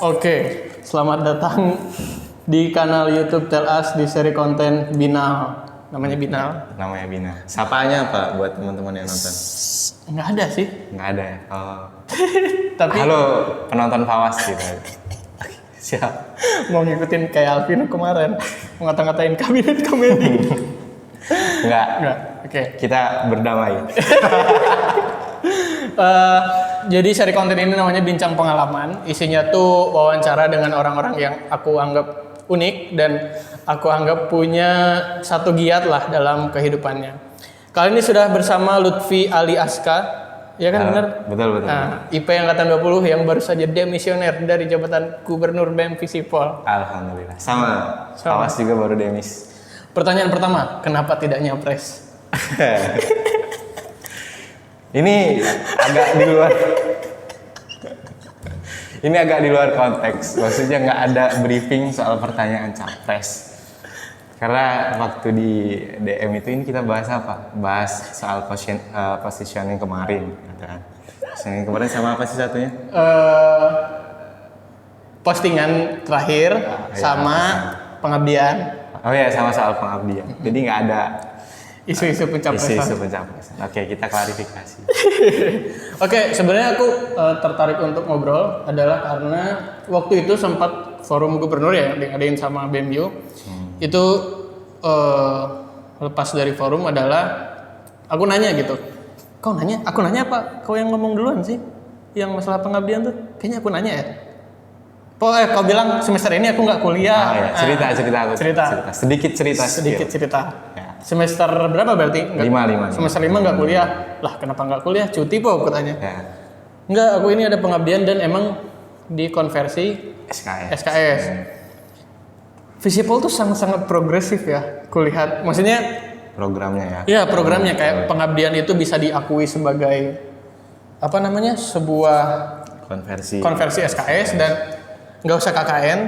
Oke, selamat datang di kanal YouTube Tell Us di seri konten Binal. Namanya Binal. Namanya Bina. Sapanya apa buat teman-teman yang nonton? Nggak ada sih. Nggak ada ya? Oh. Tapi Halo penonton Fawas gitu. Siap. mau ngikutin kayak Alvin kemarin, ngata-ngatain kabinet komedi. Nggak. Oke. Kita berdamai. Jadi seri konten ini namanya Bincang Pengalaman. Isinya tuh wawancara dengan orang-orang yang aku anggap unik dan aku anggap punya satu giat lah dalam kehidupannya. Kali ini sudah bersama Lutfi Ali Aska. Ya kan benar? Betul. Nah, IP angkatan 20 yang baru saja demisioner dari jabatan Gubernur BEM Visipol. Alhamdulillah. Sama. Fawas juga baru demis. Pertanyaan pertama, kenapa tidak nyapres? Ini agak di luar. Ini agak di luar konteks. Maksudnya nggak ada briefing soal pertanyaan capres. Karena waktu di DM itu ini kita bahas apa? Bahas soal positioning kemarin. Gitu kan. Positioning kemarin sama apa sih satunya? Postingan terakhir sama pengabdian. Oh ya, sama soal pengabdian. Jadi nggak ada Isu-isu pencapresan. isu-isu pencapresan. Oke, kita klarifikasi. Oke, sebenarnya aku tertarik untuk ngobrol adalah karena waktu itu sempat forum gubernur ya diadain sama BMU. Itu lepas dari forum adalah aku nanya gitu. Kau nanya? Aku nanya apa? Kau yang ngomong duluan sih. Yang masalah pengabdian tuh kayaknya aku nanya ya. Kau bilang semester ini aku nggak kuliah. Oh ya, cerita aku. Cerita. Sedikit cerita. Ya. Semester berapa berarti? Lima. Semester 5 nggak kuliah. Lah kenapa nggak kuliah? Cuti po aku tanya. Ya. Enggak, aku ini ada pengabdian dan emang dikonversi SKS. Visipol tuh sangat-sangat progresif ya. Kulihat, maksudnya Programnya ya. ya programnya kayak pengabdian itu bisa diakui sebagai apa namanya? Sebuah konversi SKS dan nggak usah KKN.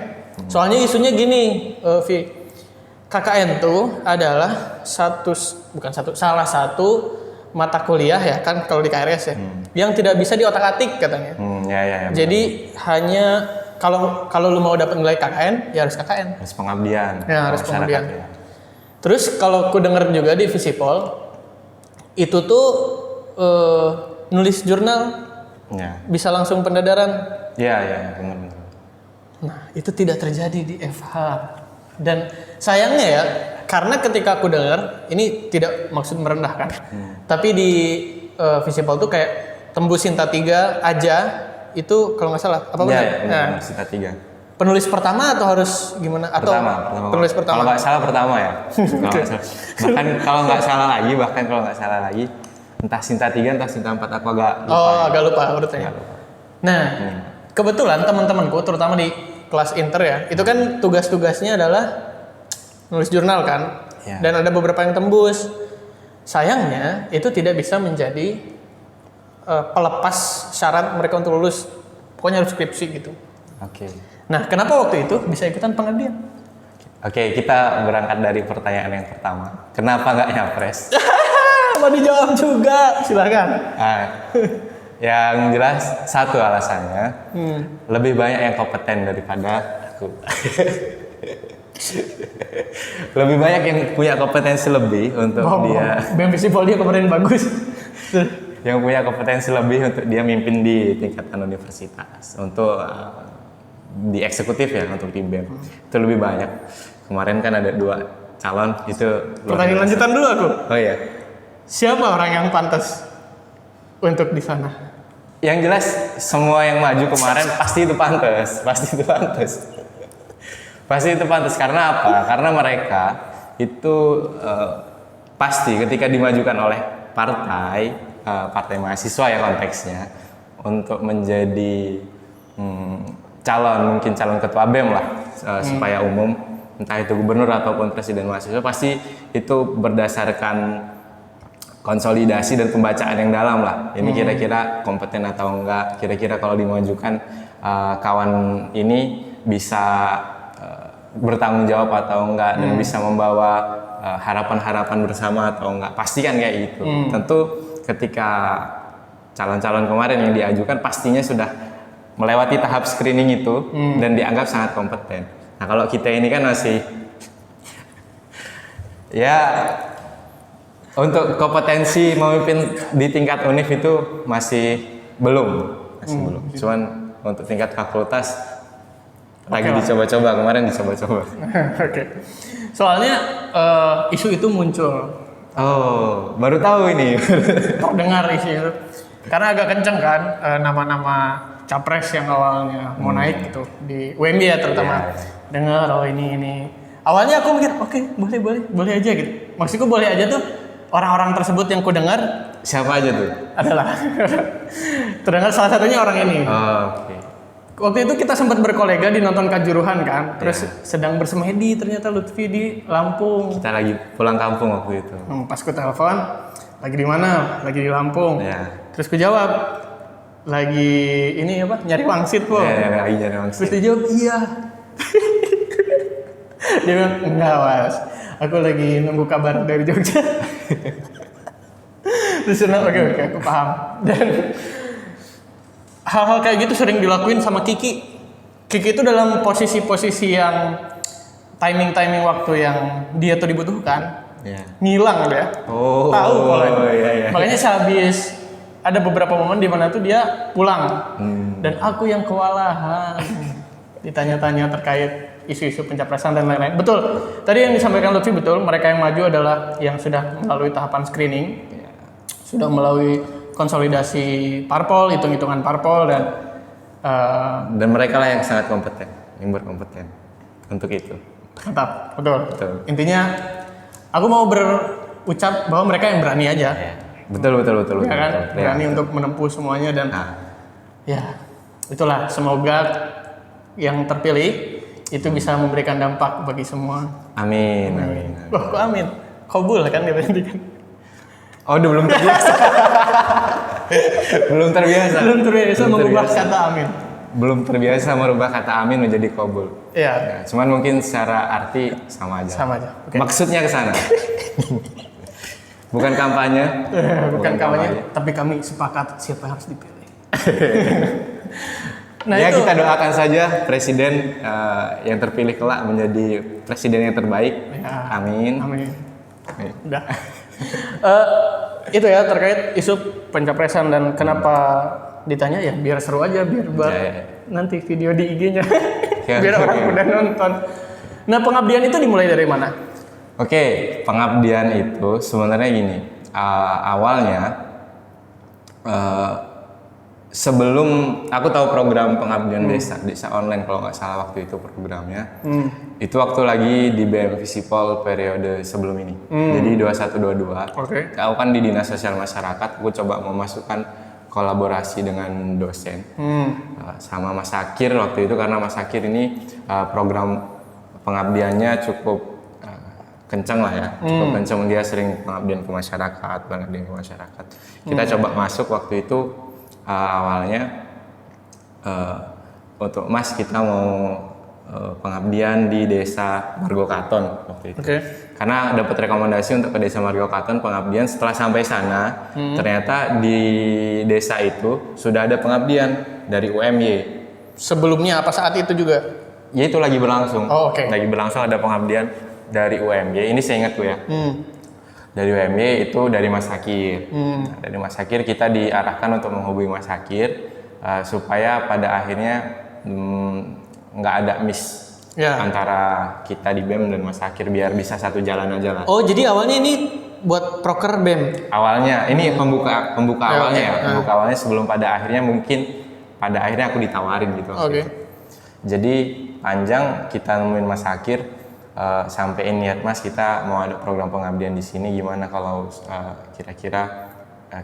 Soalnya isunya gini, Vi. KKN tuh adalah salah satu mata kuliah ya kan kalau di KRS ya yang tidak bisa diotak-atik katanya. Ya. Jadi hanya kalau lu mau dapat nilai KKN ya harus KKN. Harus pengabdian. Ya harus pengabdian. Ya. Terus kalau ku denger juga di Visipol itu tuh nulis jurnal bisa langsung pendadaran. Ya, benar. Nah, itu tidak terjadi di FH. Dan sayangnya ya, karena ketika aku dengar, ini tidak maksud merendahkan, tapi di Visipol tuh kayak tembus Sinta 3 aja, itu kalau nggak salah, apa benar? Nah, Sinta 3. Penulis pertama atau harus gimana? Atau penulis pertama? Kalau nggak salah pertama ya. Kalau nggak salah lagi, entah Sinta 3, entah Sinta 4, aku agak lupa. Oh, agak lupa urutnya. Nah, kebetulan teman-temanku, terutama di kelas inter ya, itu kan tugas-tugasnya adalah nulis jurnal kan, dan ada beberapa yang tembus. Sayangnya itu tidak bisa menjadi pelepas syarat mereka untuk lulus. Pokoknya harus skripsi gitu. Oke. Nah, kenapa waktu itu bisa ikutan pengabdian? Oke, kita berangkat dari pertanyaan yang pertama. Kenapa nggak nyapres? Mau dijawab juga, silakan. Yang jelas satu alasannya lebih banyak yang kompeten daripada aku. Lebih banyak yang punya kompetensi lebih untuk dia. BEM Visipol dia kemarin bagus. Yang punya kompetensi lebih untuk dia mimpin di tingkatan universitas untuk di eksekutif ya untuk di BEM. Itu lebih banyak. Kemarin kan ada 2 calon itu. Pertanyaan lanjutan dulu aku. Oh iya. Siapa orang yang pantas untuk di sana? Yang jelas semua yang maju kemarin pasti itu pantas karena apa? Karena mereka itu pasti ketika dimajukan oleh partai mahasiswa ya konteksnya untuk menjadi calon ketua BEM lah supaya umum, entah itu gubernur ataupun presiden mahasiswa, pasti itu berdasarkan konsolidasi dan pembacaan yang dalam lah. Ini kira-kira kompeten atau enggak, kira-kira kalau dimajukan kawan ini bisa bertanggung jawab atau enggak dan bisa membawa harapan-harapan bersama atau enggak. Pasti kan kayak gitu. Tentu ketika calon-calon kemarin yang diajukan pastinya sudah melewati tahap screening itu dan dianggap sangat kompeten. Nah kalau kita ini kan masih ya untuk kompetensi memimpin di tingkat univ itu masih belum. Cuman untuk tingkat fakultas lagi dicoba-coba, kemarin dicoba-coba. Oke. Soalnya isu itu muncul. Oh, baru tahu ini. Dengar isu itu. Karena agak kenceng kan nama-nama capres yang awalnya mau naik gitu di UMB ya terutama. Dengar ini. Awalnya aku mikir oke, boleh aja gitu. Maksudku boleh aja tuh orang-orang tersebut yang ku dengar siapa aja tuh? Adalah terdengar salah satunya orang ini. Oke. Waktu itu kita sempat berkolega di nonton Kanjuruhan kan, terus sedang bersemedi ternyata Lutfi di Lampung. Kita lagi pulang kampung waktu itu. Pas ku telepon, lagi di mana? Lagi di Lampung. Terus ku jawab, lagi ini apa? Nyari wangsit kok. Lagi nyari wangsit. Terus dia jawab iya. Dia bilang enggak mas, aku lagi nunggu kabar dari Jogja. Terus oke aku paham. Dan hal-hal kayak gitu sering dilakuin sama Kiki. Kiki itu dalam posisi-posisi yang timing waktu yang dia tuh dibutuhkan, ngilang dia. Tahu polanya. Makanya sehabis ada beberapa momen di mana tuh dia pulang dan aku yang kewalahan ditanya-tanya terkait isu-isu pencapresan dan lain-lain. Betul. Tadi yang disampaikan Lutfi betul. Mereka yang maju adalah yang sudah melalui tahapan screening, sudah melalui konsolidasi parpol, hitung-hitungan parpol dan mereka lah yang sangat kompeten, yang berkompeten untuk itu. Mantap, betul. Intinya aku mau berucap bahwa mereka yang berani aja. Betul. Ya kan? Berani untuk menempuh semuanya dan ya itulah, semoga yang terpilih itu bisa memberikan dampak bagi semua. Amin. Loh, kok amin? Kabul kan dia berarti kan? Oh, udah belum terbiasa. belum terbiasa mengubah kata amin. Belum terbiasa merubah kata amin menjadi kabul. Iya. Cuman mungkin secara arti sama aja. Okay. Maksudnya ke sana. Bukan kampanye. Bukan kampanye, tapi kami sepakat siapa yang harus dipilih. Nah ya, kita doakan saja presiden yang terpilih kelak menjadi presiden yang terbaik. Amin. Udah. Itu ya terkait isu pencapresan dan kenapa ditanya ya biar seru aja, biar buat nanti video di IG-nya. Biar orang udah nonton. Nah, pengabdian itu dimulai dari mana? Oke, pengabdian itu sebenarnya gini. Awalnya sebelum aku tahu program pengabdian desa online kalau nggak salah waktu itu programnya, itu waktu lagi di BM Visipol periode sebelum ini, jadi 21-22. Aku kan di Dinas Sosial Masyarakat, aku coba memasukkan kolaborasi dengan dosen sama Mas Akir waktu itu, karena Mas Akir ini program pengabdiannya cukup kencang lah ya, cukup kencang, dia sering pengabdian ke masyarakat. Kita coba masuk waktu itu. Awalnya untuk Mas kita mau pengabdian di desa Margo Katon waktu itu. Karena dapat rekomendasi untuk ke desa Margo Katon pengabdian. Setelah sampai sana ternyata di desa itu sudah ada pengabdian dari UMY. Sebelumnya apa saat itu juga? Ya itu lagi berlangsung. Lagi berlangsung ada pengabdian dari UMY. Ini saya ingat tuh ya. Dari UMY itu dari Mas Akir. Nah, dari Mas Akir kita diarahkan untuk menghubungi Mas Akir supaya pada akhirnya nggak ada miss antara kita di BEM dan Mas Akir, biar bisa satu jalan aja lah. Oh, jadi awalnya ini buat proker BEM? Awalnya, ini pembuka awalnya ya. Pembuka awalnya sebelum pada akhirnya aku ditawarin gitu. Jadi panjang kita nemuin Mas Akir, sampein niat Mas, kita mau ada program pengabdian di sini, gimana kalau kira-kira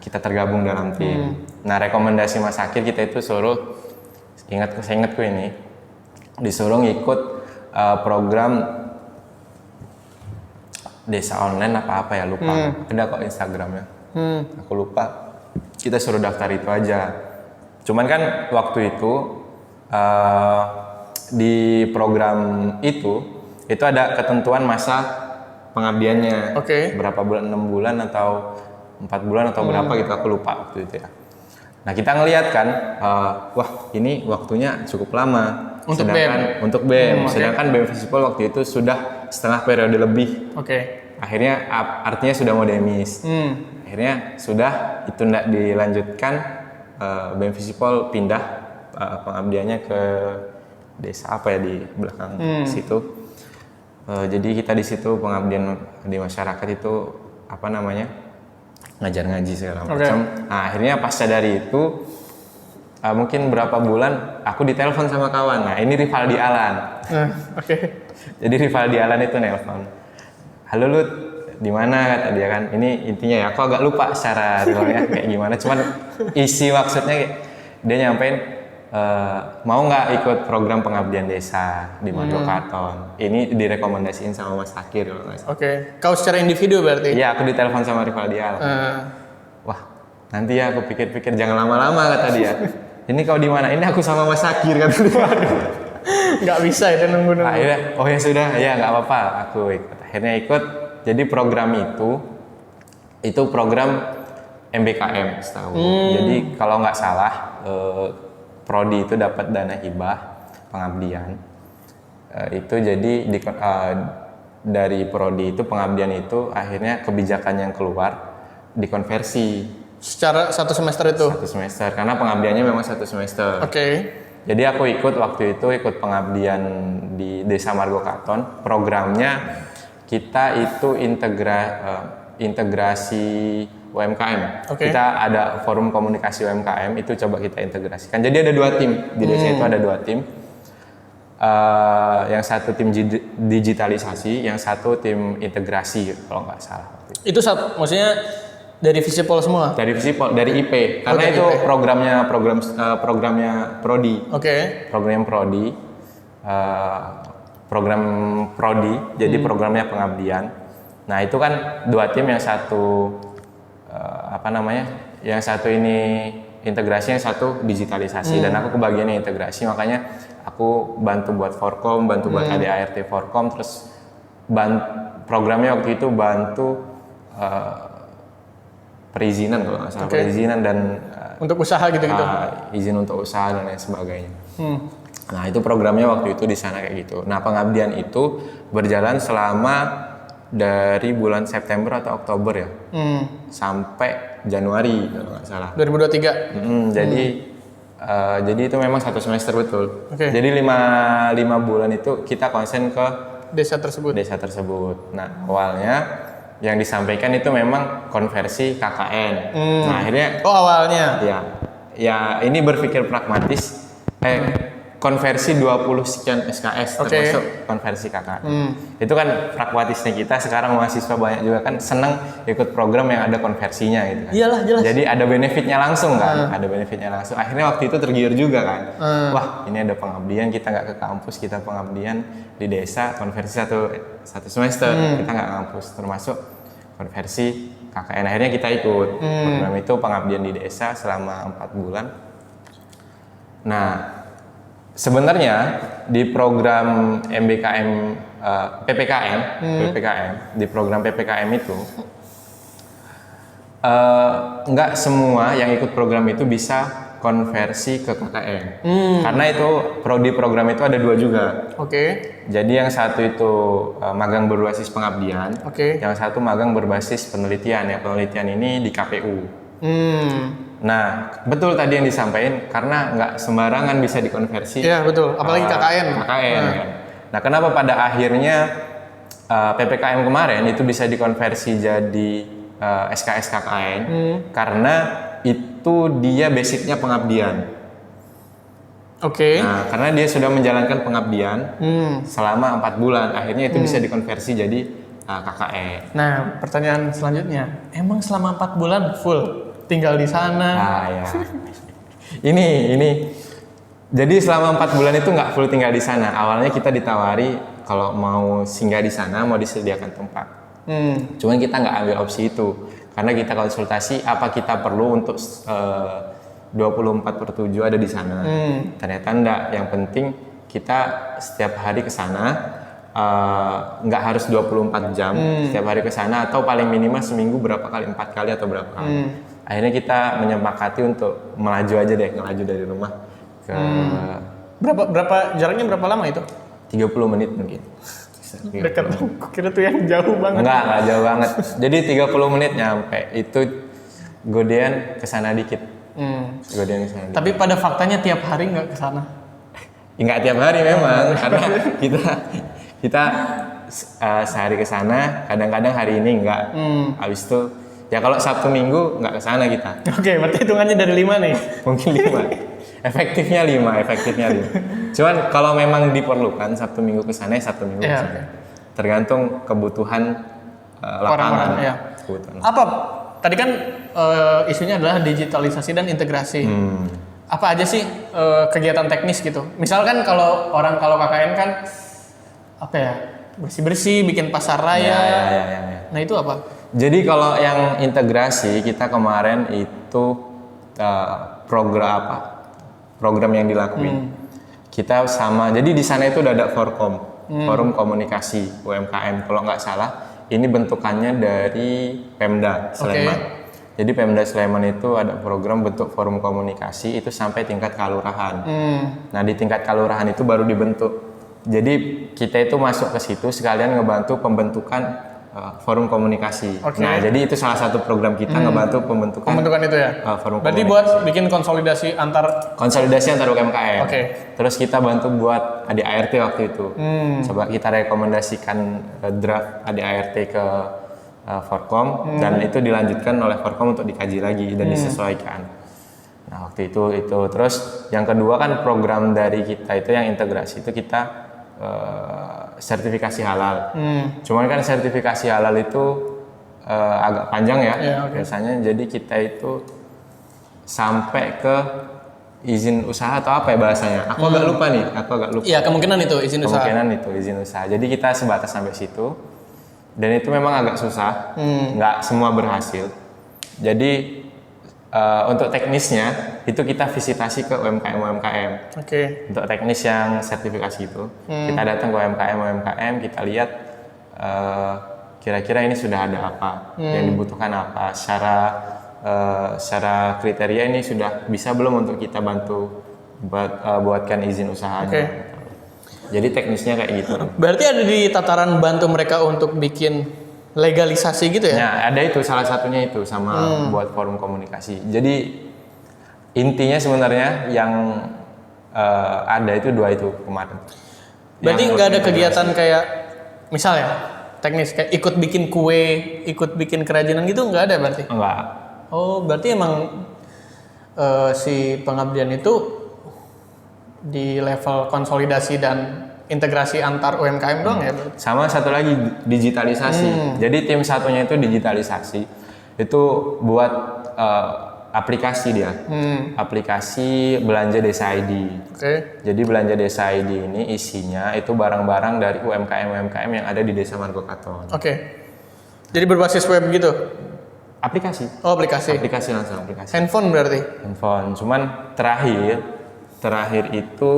kita tergabung dalam tim. Nah, rekomendasi Mas Akir kita itu suruh, saya ingatku ini, disuruh ngikut program desa online apa ya, lupa. Ada kok Instagramnya, aku lupa. Kita suruh daftar itu aja. Cuman kan waktu itu di program itu ada ketentuan masa pengabdiannya. Berapa bulan, 6 bulan atau 4 bulan atau berapa gitu, aku lupa waktu itu ya. Nah kita ngelihat kan, wah ini waktunya cukup lama. Untuk Untuk BEM, sedangkan BEM Visipol waktu itu sudah setengah periode lebih. Akhirnya artinya sudah mau demis. Akhirnya sudah itu tidak dilanjutkan, BEM Visipol pindah pengabdiannya ke desa apa ya di belakang situ. Jadi kita di situ pengabdian di masyarakat itu apa namanya, ngajar ngaji segala macam. Nah akhirnya pasca dari itu mungkin berapa bulan aku ditelepon sama kawan. Nah ini Rivaldi Alan. Jadi Rivaldi Alan itu nelpon, halo Lut, di mana, kata dia kan. Ini intinya ya, aku agak lupa secara realnya kayak gimana. Cuman isi maksudnya dia nyampein, mau nggak ikut program pengabdian desa di Margo Katon. Ini direkomendasiin sama Mas Akir. Kau secara individu berarti? Iya, aku ditelepon sama Rivaldi Alan. Wah, nanti ya aku pikir-pikir, jangan lama-lama, kata dia. Ini kau di mana? Ini aku sama Mas Akir, kata dia. Nggak bisa itu nunggu-nunggu. Akhirnya, oh ya sudah, ya nggak apa-apa, aku ikut. Akhirnya ikut. Jadi program itu program MBKM setahu. Jadi kalau nggak salah, prodi itu dapat dana hibah pengabdian. Itu jadi dari prodi itu pengabdian itu akhirnya kebijakan yang keluar dikonversi. Secara 1 semester itu? 1 semester, karena pengabdiannya memang 1 semester. Jadi aku ikut waktu itu, ikut pengabdian di Desa Margo Katon. Programnya kita itu integrasi UMKM. Kita ada forum komunikasi UMKM, itu coba kita integrasikan. Jadi ada 2 tim di desa itu, ada 2 tim. Yang satu tim digitalisasi, yang satu tim integrasi kalau nggak salah. Itu maksudnya dari Visipol semua? Dari Visipol, dari IP. Karena itu IP. Programnya prodi. Program prodi. Program prodi, jadi programnya pengabdian. Nah itu kan 2 tim, yang satu yang satu ini integrasi, yang satu digitalisasi. Dan aku kebagiannya integrasi, makanya aku bantu buat Forkom, bantu buat ADART Forkom, terus programnya waktu itu bantu perizinan kalau nggak salah, perizinan dan untuk usaha gitu-gitu. Izin untuk usaha dan lain sebagainya. Nah itu programnya waktu itu di sana kayak gitu. Nah pengabdian itu berjalan selama dari bulan September atau Oktober ya, sampai Januari kalau nggak salah. 2023. Jadi itu memang 1 semester betul. Jadi 5 bulan itu kita konsen ke desa tersebut. Nah awalnya yang disampaikan itu memang konversi KKN. Nah akhirnya awalnya ya ini berpikir pragmatis, konversi 20 sekian SKS termasuk konversi KKN. Itu kan pragmatisnya kita sekarang, mahasiswa banyak juga kan senang ikut program yang ada konversinya gitu kan. Iyalah, jelas. Jadi ada benefitnya langsung kan, ada benefitnya langsung. Akhirnya waktu itu tergiur juga kan. Wah, ini ada pengabdian, kita nggak ke kampus, kita pengabdian di desa, konversi satu semester, kita nggak kampus, termasuk konversi KKN. Akhirnya kita ikut program itu, pengabdian di desa selama 4 bulan. Nah, sebenarnya di program PPKM, di program PPKM itu nggak semua yang ikut program itu bisa konversi ke KKN. Karena itu prodi program itu ada 2 juga. Jadi yang satu itu magang berbasis pengabdian, yang satu magang berbasis penelitian. Ya penelitian ini di KPU. Nah, betul tadi yang disampaikan, karena nggak sembarangan bisa dikonversi. Iya, betul. Apalagi KKN. Kan. Nah, kenapa pada akhirnya PPKM kemarin itu bisa dikonversi jadi SKS KKN? Karena itu dia basicnya pengabdian. Nah, karena dia sudah menjalankan pengabdian selama 4 bulan, akhirnya itu bisa dikonversi jadi KKN. Nah, pertanyaan selanjutnya, emang selama 4 bulan full tinggal di sana? Ya. Ini. Jadi selama 4 bulan itu nggak full tinggal di sana. Awalnya kita ditawari kalau mau singgah di sana, mau disediakan tempat. Cuman kita nggak ambil opsi itu, karena kita konsultasi apa kita perlu untuk 24/7 ada di sana. Ternyata enggak. Yang penting kita setiap hari ke sana, nggak harus 24 jam setiap hari ke sana, atau paling minimal seminggu berapa kali, 4 kali atau berapa kali. akhirnya kita menyepakati untuk melaju aja deh, ngelaju dari rumah ke Berapa jaraknya berapa lama itu? 30 menit mungkin. Dekat, kira tuh yang jauh banget. Enggak jauh banget. Jadi 30 menit nyampe. Itu Godean kesana dikit. Godean kesana dikit. Tapi pada faktanya tiap hari nggak kesana? Enggak tiap hari memang, karena kita sehari kesana, kadang-kadang hari ini enggak. Habis itu ya kalau Sabtu Minggu nggak kesana kita. Oke, berarti hitungannya dari 5 nih? Mungkin 5. Efektifnya 5. Cuman kalau memang diperlukan Sabtu Minggu kesana, Sabtu Minggu kesana. Okay. Tergantung kebutuhan lapangan. Ya. Apa? Tadi kan isunya adalah digitalisasi dan integrasi. Apa aja sih kegiatan teknis gitu? Misalkan kalau KKN kan apa ya, bersih-bersih, bikin pasar raya. Ya. Nah itu apa? Jadi kalau yang integrasi kita kemarin itu program yang dilakuin. Kita sama, jadi di sana itu udah ada forum komunikasi UMKM kalau nggak salah. Ini bentukannya dari Pemda Sleman. Jadi Pemda Sleman itu ada program bentuk forum komunikasi itu sampai tingkat kelurahan. Nah di tingkat kelurahan itu baru dibentuk. Jadi kita itu masuk ke situ sekalian ngebantu pembentukan forum komunikasi. Nah, jadi itu salah satu program kita ngebantu pembentukan itu ya. Forum berarti komunikasi. Buat bikin konsolidasi antar UMKM. Terus kita bantu buat ADART waktu itu. Coba kita rekomendasikan draft ADART ke Forkom dan itu dilanjutkan oleh Forkom untuk dikaji lagi dan disesuaikan. Nah, waktu itu terus yang kedua kan program dari kita itu yang integrasi itu kita sertifikasi halal. Cuman kan sertifikasi halal itu agak panjang ya. Biasanya jadi kita itu sampai ke izin usaha atau apa ya bahasanya. Aku agak lupa. Iya, kemungkinan itu izin usaha. Jadi kita sebatas sampai situ. Dan itu memang agak susah. Nggak semua berhasil. Jadi untuk teknisnya itu kita visitasi ke UMKM. Untuk teknis yang sertifikasi itu kita datang ke UMKM, kita lihat kira-kira ini sudah ada apa, yang dibutuhkan apa, secara kriteria ini sudah bisa belum untuk kita bantu buatkan izin usahanya. Jadi teknisnya kayak gitu. Berarti ada di tataran bantu mereka untuk bikin legalisasi gitu ya? Nah, ada itu salah satunya itu sama buat forum komunikasi. Jadi intinya sebenarnya yang ada itu 2 itu kemarin. Berarti nggak ada kegiatan kayak misalnya teknis kayak ikut bikin kue, ikut bikin kerajinan gitu nggak ada berarti? Enggak. Oh, berarti emang si pengabdian itu di level konsolidasi dan integrasi antar UMKM doang ya? Sama satu lagi digitalisasi. Jadi tim satunya itu digitalisasi. Itu buat aplikasi dia. Aplikasi Belanja Desa ID. Jadi Belanja Desa ID ini isinya itu barang-barang dari UMKM yang ada di Desa Margo Katon. Jadi berbasis web gitu? Aplikasi. Oh, aplikasi. Aplikasi langsung aplikasi. Handphone berarti? Handphone. Cuman terakhir itu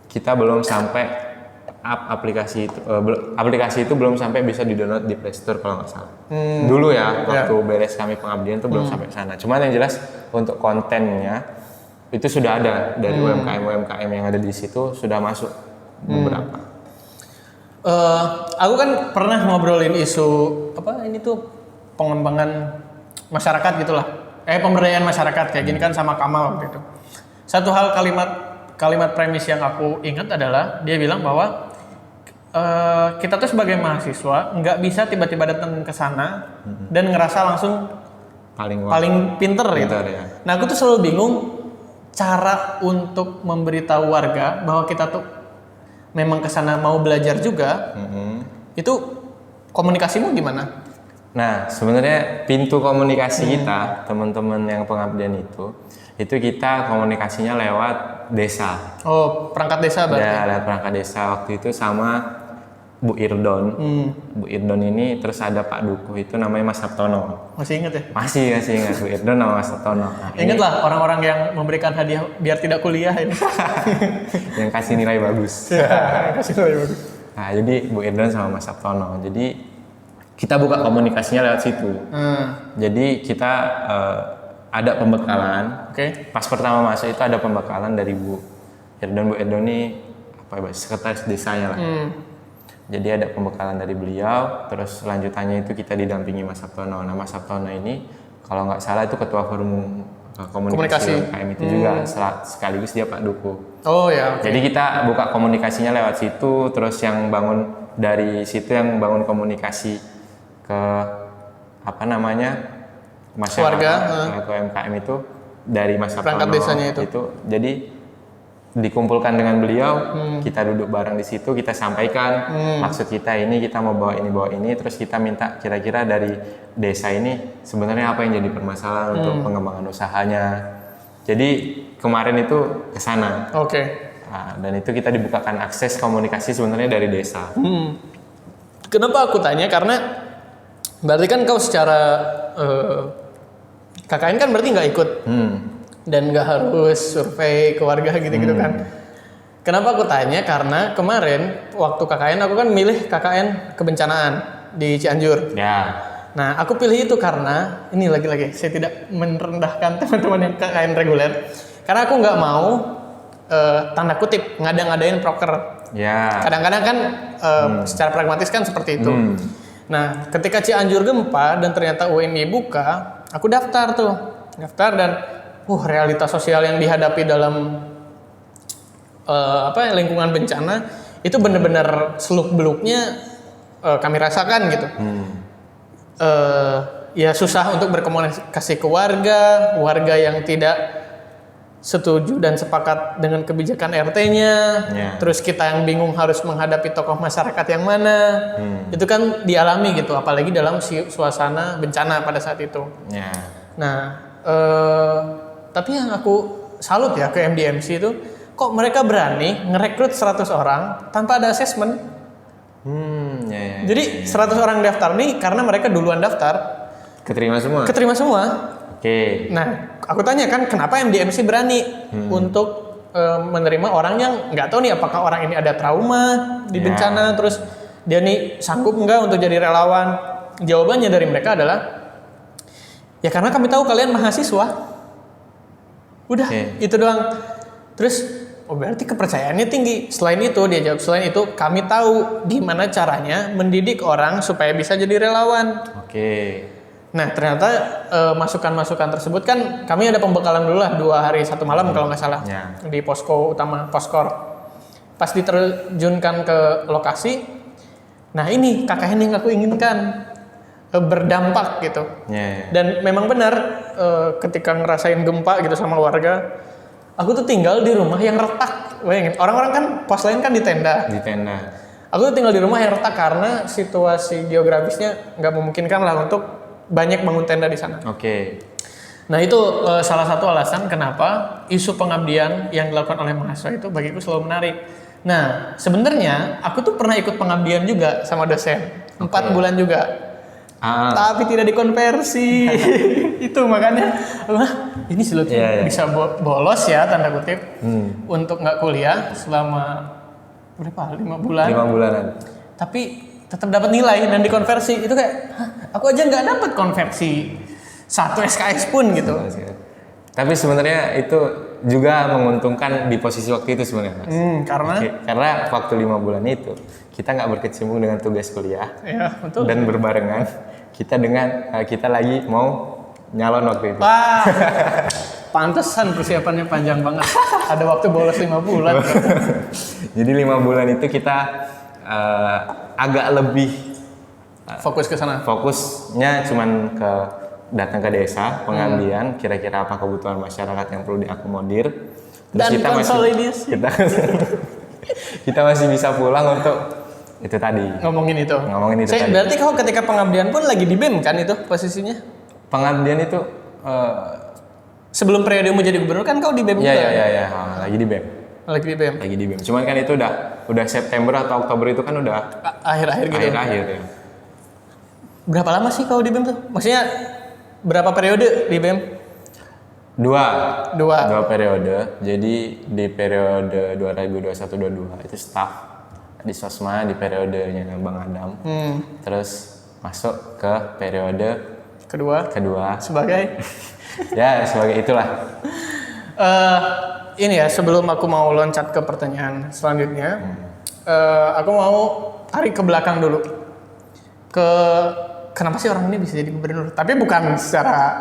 kita belum sampai aplikasi itu belum sampai bisa di-download di Play Store kalau nggak salah. Dulu ya waktu beres kami pengabdian itu belum sampai sana. Cuman yang jelas untuk kontennya itu sudah ada dari UMKM yang ada di situ sudah masuk beberapa. Aku kan pernah ngobrolin isu ini tuh pengembangan masyarakat gitulah. Pemberdayaan masyarakat kayak gini kan sama Kamal waktu itu. Satu hal kalimat premis yang aku ingat adalah dia bilang bahwa kita tuh sebagai mahasiswa nggak bisa tiba-tiba datang ke sana dan ngerasa langsung paling pinter gitu. Ya. Nah aku tuh selalu bingung cara untuk memberitahu warga bahwa kita tuh memang ke sana mau belajar juga. Itu komunikasimu gimana? Nah sebenarnya pintu komunikasi kita teman-teman yang pengabdian itu kita komunikasinya lewat desa. Oh, perangkat desa berarti? Ya, lewat perangkat desa waktu itu sama Bu Irdon. Bu Irdon ini terus ada Pak Dukuh itu namanya Mas Sabtono. Masih ingat ya? Masih ingat Bu Irdon sama Mas Sabtono. Nah, ingat lah orang-orang yang memberikan hadiah biar tidak kuliah ini. Yang kasih nilai bagus. Kasih nilai bagus. Nah, jadi Bu Irdon sama Mas Sabtono. Jadi kita buka komunikasinya lewat situ. Jadi kita ada pembekalan. Oke. Pas pertama masuk itu ada pembekalan dari Bu Erdogan. Bu Erdogan ini sekretaris desanya lah. Jadi ada pembekalan dari beliau, terus lanjutannya itu kita didampingi Mas Sabtono. Nah Mas Sabtono ini kalau nggak salah itu ketua forum komunikasi UMKM itu juga, sekaligus dia Pak Duku. Oh ya. Okay. Jadi kita buka komunikasinya lewat situ, terus yang bangun dari situ yang bangun komunikasi ke masyarakat atau UMKM itu dari Mas Sabtono. Perangkat desanya itu. Jadi dikumpulkan dengan beliau, kita duduk bareng di situ, kita sampaikan maksud kita ini, kita mau bawa ini, terus kita minta kira-kira dari desa ini sebenarnya apa yang jadi permasalahan untuk pengembangan usahanya. Jadi kemarin itu ke sana. Oke. Nah, dan itu kita dibukakan akses komunikasi sebenarnya dari desa. Kenapa aku tanya? Karena berarti kan kau secara KKN kan berarti nggak ikut. Dan nggak harus survei ke warga gitu-gitu kan. Kenapa aku tanya? Karena kemarin waktu KKN aku kan milih KKN kebencanaan di Cianjur. Ya. Nah aku pilih itu karena ini lagi-lagi saya tidak merendahkan teman-teman yang KKN reguler. Karena aku nggak mau tanda kutip ngada-ngadain proker. Ya. Kadang-kadang kan secara pragmatis kan seperti itu. Nah ketika Cianjur gempa dan ternyata UNY buka, aku daftar dan realitas sosial yang dihadapi dalam lingkungan bencana itu benar-benar seluk-beluknya kami rasakan gitu. Ya susah untuk berkomunikasi ke warga yang tidak setuju dan sepakat dengan kebijakan RT-nya. Terus kita yang bingung harus menghadapi tokoh masyarakat yang mana. Itu kan dialami gitu, apalagi dalam suasana bencana pada saat itu. Nah, tapi yang aku salut ya ke MDMC itu, kok mereka berani ngerekrut 100 orang tanpa ada asesmen. Jadi 100 orang daftar nih karena mereka duluan daftar. Keterima semua? Keterima semua. Oke. Nah, aku tanya kan kenapa MDMC berani untuk menerima orang yang nggak tahu nih apakah orang ini ada trauma di bencana, terus dia nih sanggup nggak untuk jadi relawan. Jawabannya dari mereka adalah, ya karena kami tahu kalian mahasiswa. Udah, itu doang. Terus, berarti kepercayaannya tinggi. Selain itu, dia jawab, selain itu kami tahu gimana caranya mendidik orang supaya bisa jadi relawan. Nah, ternyata masukan-masukan tersebut kan kami ada pembekalan dulu lah 2 hari 1 malam kalau nggak salah di posko utama Poskor. Pas diterjunkan ke lokasi, nah ini KKN yang aku inginkan. Berdampak gitu. Dan memang benar ketika ngerasain gempa gitu sama warga, aku tuh tinggal di rumah yang retak. Bayangin, orang-orang kan pos lain kan di tenda. Aku tuh tinggal di rumah yang retak karena situasi geografisnya nggak memungkinkan lah untuk banyak bangun tenda di sana. Nah itu salah satu alasan kenapa isu pengabdian yang dilakukan oleh mahasiswa itu bagiku selalu menarik. Nah sebenarnya aku tuh pernah ikut pengabdian juga sama dosen 4 bulan juga. Tapi tidak dikonversi. Itu makanya ini bisa bolos ya tanda kutip untuk nggak kuliah selama berapa 5 bulan. 5 bulanan. Tapi tetap dapat nilai dan dikonversi. Itu kayak aku aja nggak dapat konversi 1 SKS pun gitu. Tapi sebenarnya itu juga menguntungkan di posisi waktu itu sebenarnya, Mas. Karena waktu 5 bulan itu kita nggak berkecimpung dengan tugas kuliah. Betul. Dan berbarengan kita lagi mau nyalon waktu itu. Pantesan persiapannya panjang banget. Ada waktu bolos 5 bulan. Jadi 5 bulan itu kita agak lebih fokus ke sana. Fokusnya cuman datang ke desa, pengabdian, kira-kira apa kebutuhan masyarakat yang perlu diakomodir. Terus kita masih bisa pulang untuk itu tadi. Ngomongin itu tadi. Berarti kau ketika pengabdian pun lagi di BEM kan itu posisinya? Pengabdian itu sebelum periodemu jadi gubernur kan kau di BEM juga? Iya. Lagi di BEM. Lagi di BEM. Cuman kan itu udah September atau Oktober itu kan udah akhir-akhir gitu. Akhir ya. Berapa lama sih kau di BEM tuh? Maksudnya berapa periode di BEM? 2 periode. Jadi di periode 2021-22 itu staff di Sosma di periodenya Bang Adam. Terus masuk ke periode Kedua sebagai ya sebagai itulah. Ini ya, sebelum aku mau loncat ke pertanyaan selanjutnya, aku mau tarik ke belakang dulu. Kenapa sih orang ini bisa jadi gubernur? Tapi bukan secara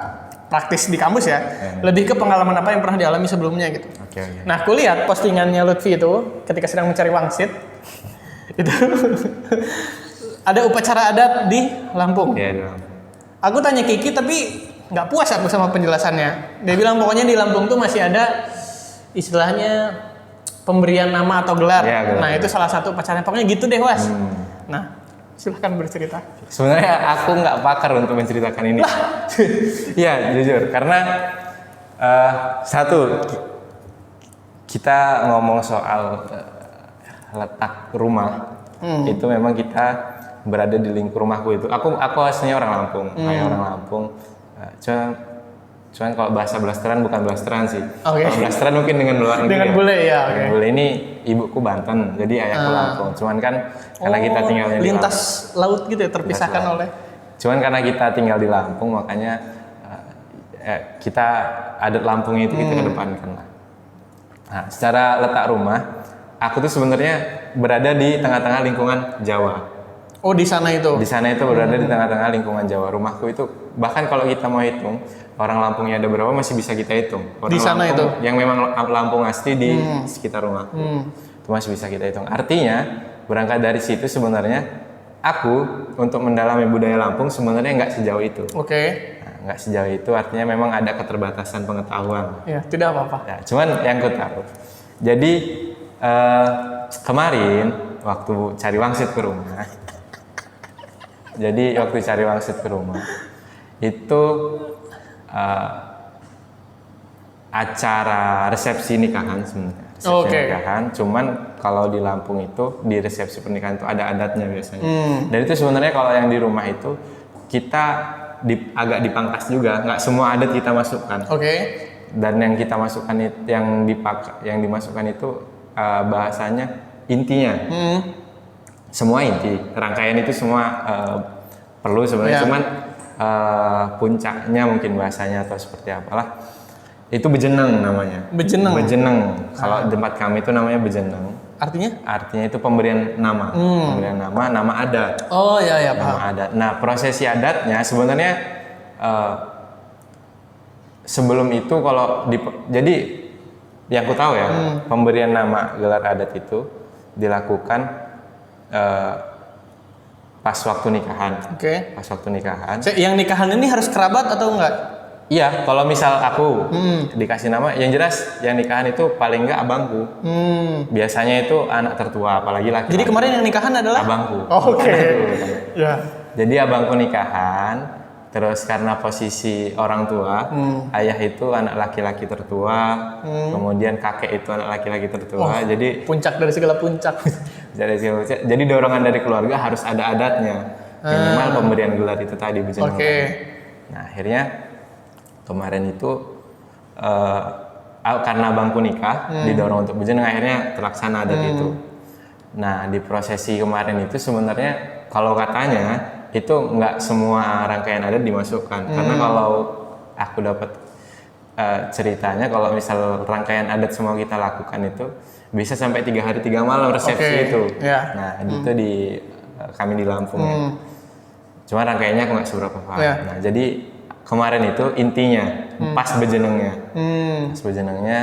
praktis di kampus ya, lebih ke pengalaman apa yang pernah dialami sebelumnya gitu. Okay. Nah, aku lihat postingannya Lutfi itu ketika sedang mencari wangsit, itu ada upacara adat di Lampung. Iya, di Lampung. Aku tanya Kiki tapi nggak puas aku sama penjelasannya. Dia bilang pokoknya di Lampung tuh masih ada istilahnya pemberian nama atau gelar. Ya, nah itu salah satu upacaranya. Pokoknya gitu deh, Was. Nah, silahkan bercerita. Sebenarnya aku nggak pakar untuk menceritakan ini. Iya, jujur. Karena satu, kita ngomong soal letak rumah, itu memang kita berada di lingkup rumahku itu. Aku aslinya orang Lampung, kayak orang Lampung. Cuman kalau bahasa blasteran bukan blasteran sih. Okay. Kalau blasteran mungkin dengan luar negeri. Dengan bule ya. Dengan bule ini ibuku Banten, jadi ayahku Lampung. Cuman kan karena kita tinggalnya di lintas laut gitu ya, terpisahkan oleh. Cuman karena kita tinggal di Lampung, makanya kita adat Lampungnya itu kita kedepankan lah. Nah, secara letak rumah, aku tuh sebenarnya berada di tengah-tengah lingkungan Jawa. Oh, di sana itu? Di sana itu berada di tengah-tengah lingkungan Jawa. Rumahku itu, bahkan kalau kita mau hitung, orang Lampungnya ada berapa masih bisa kita hitung. Orang di sana Lampung, itu? yang memang Lampung asli di sekitar rumahku. Itu masih bisa kita hitung. Artinya, berangkat dari situ sebenarnya, aku untuk mendalami budaya Lampung sebenarnya nggak sejauh itu. Oke. Nah, nggak sejauh itu, artinya memang ada keterbatasan pengetahuan. Ya, tidak apa-apa. Ya, cuman yang ku tahu. Jadi, kemarin, waktu cari wangsit ke rumah, itu acara resepsi nikahan sebenarnya. Nikahan, cuman kalau di Lampung itu di resepsi pernikahan itu ada adatnya biasanya. Dan itu sebenarnya kalau yang di rumah itu kita agak dipangkas juga, nggak semua adat kita masukkan. Oke. Dan yang kita masukkan itu, yang dimasukkan itu bahasanya intinya. Semua inti, rangkaian itu semua perlu sebenarnya, cuman puncaknya mungkin bahasanya atau seperti apalah. Itu bejeneng namanya. Bejeneng. Kalau tempat kami itu namanya bejeneng. Artinya? Artinya itu pemberian nama. Pemberian nama adat. Oh ya, nama adat. Nah, prosesi adatnya sebenarnya sebelum itu jadi yang ku tahu ya, pemberian nama gelar adat itu dilakukan pas waktu nikahan. Oke. Pas waktu nikahan. Yang nikahan ini harus kerabat atau enggak? Iya, kalau misal aku dikasih nama, yang jelas yang nikahan itu paling enggak abangku. Biasanya itu anak tertua, apalagi laki-laki. Jadi kemarin yang nikahan adalah? Abangku. Oh, oke. Ya. Jadi abangku nikahan, terus karena posisi orang tua, ayah itu anak laki-laki tertua, kemudian kakek itu anak laki-laki tertua. Jadi puncak dari segala puncak. Jadi dorongan dari keluarga harus ada adatnya. Minimal pemberian gelar itu tadi bejeneng. Oke. Nah, akhirnya kemarin itu karena abangku nikah, didorong untuk bejeneng, akhirnya terlaksana adat itu. Nah, di prosesi kemarin itu sebenarnya kalau katanya itu nggak semua rangkaian adat dimasukkan. Karena kalau aku dapat ceritanya, kalau misal rangkaian adat semua kita lakukan itu bisa sampai 3 hari 3 malam resepsi itu. Yeah. Nah, itu kami di Lampung. Cuma rangkaiannya aku nggak seberapa paham. Yeah. Nah, jadi kemarin itu intinya pas bejenengnya. Pas bejenengnya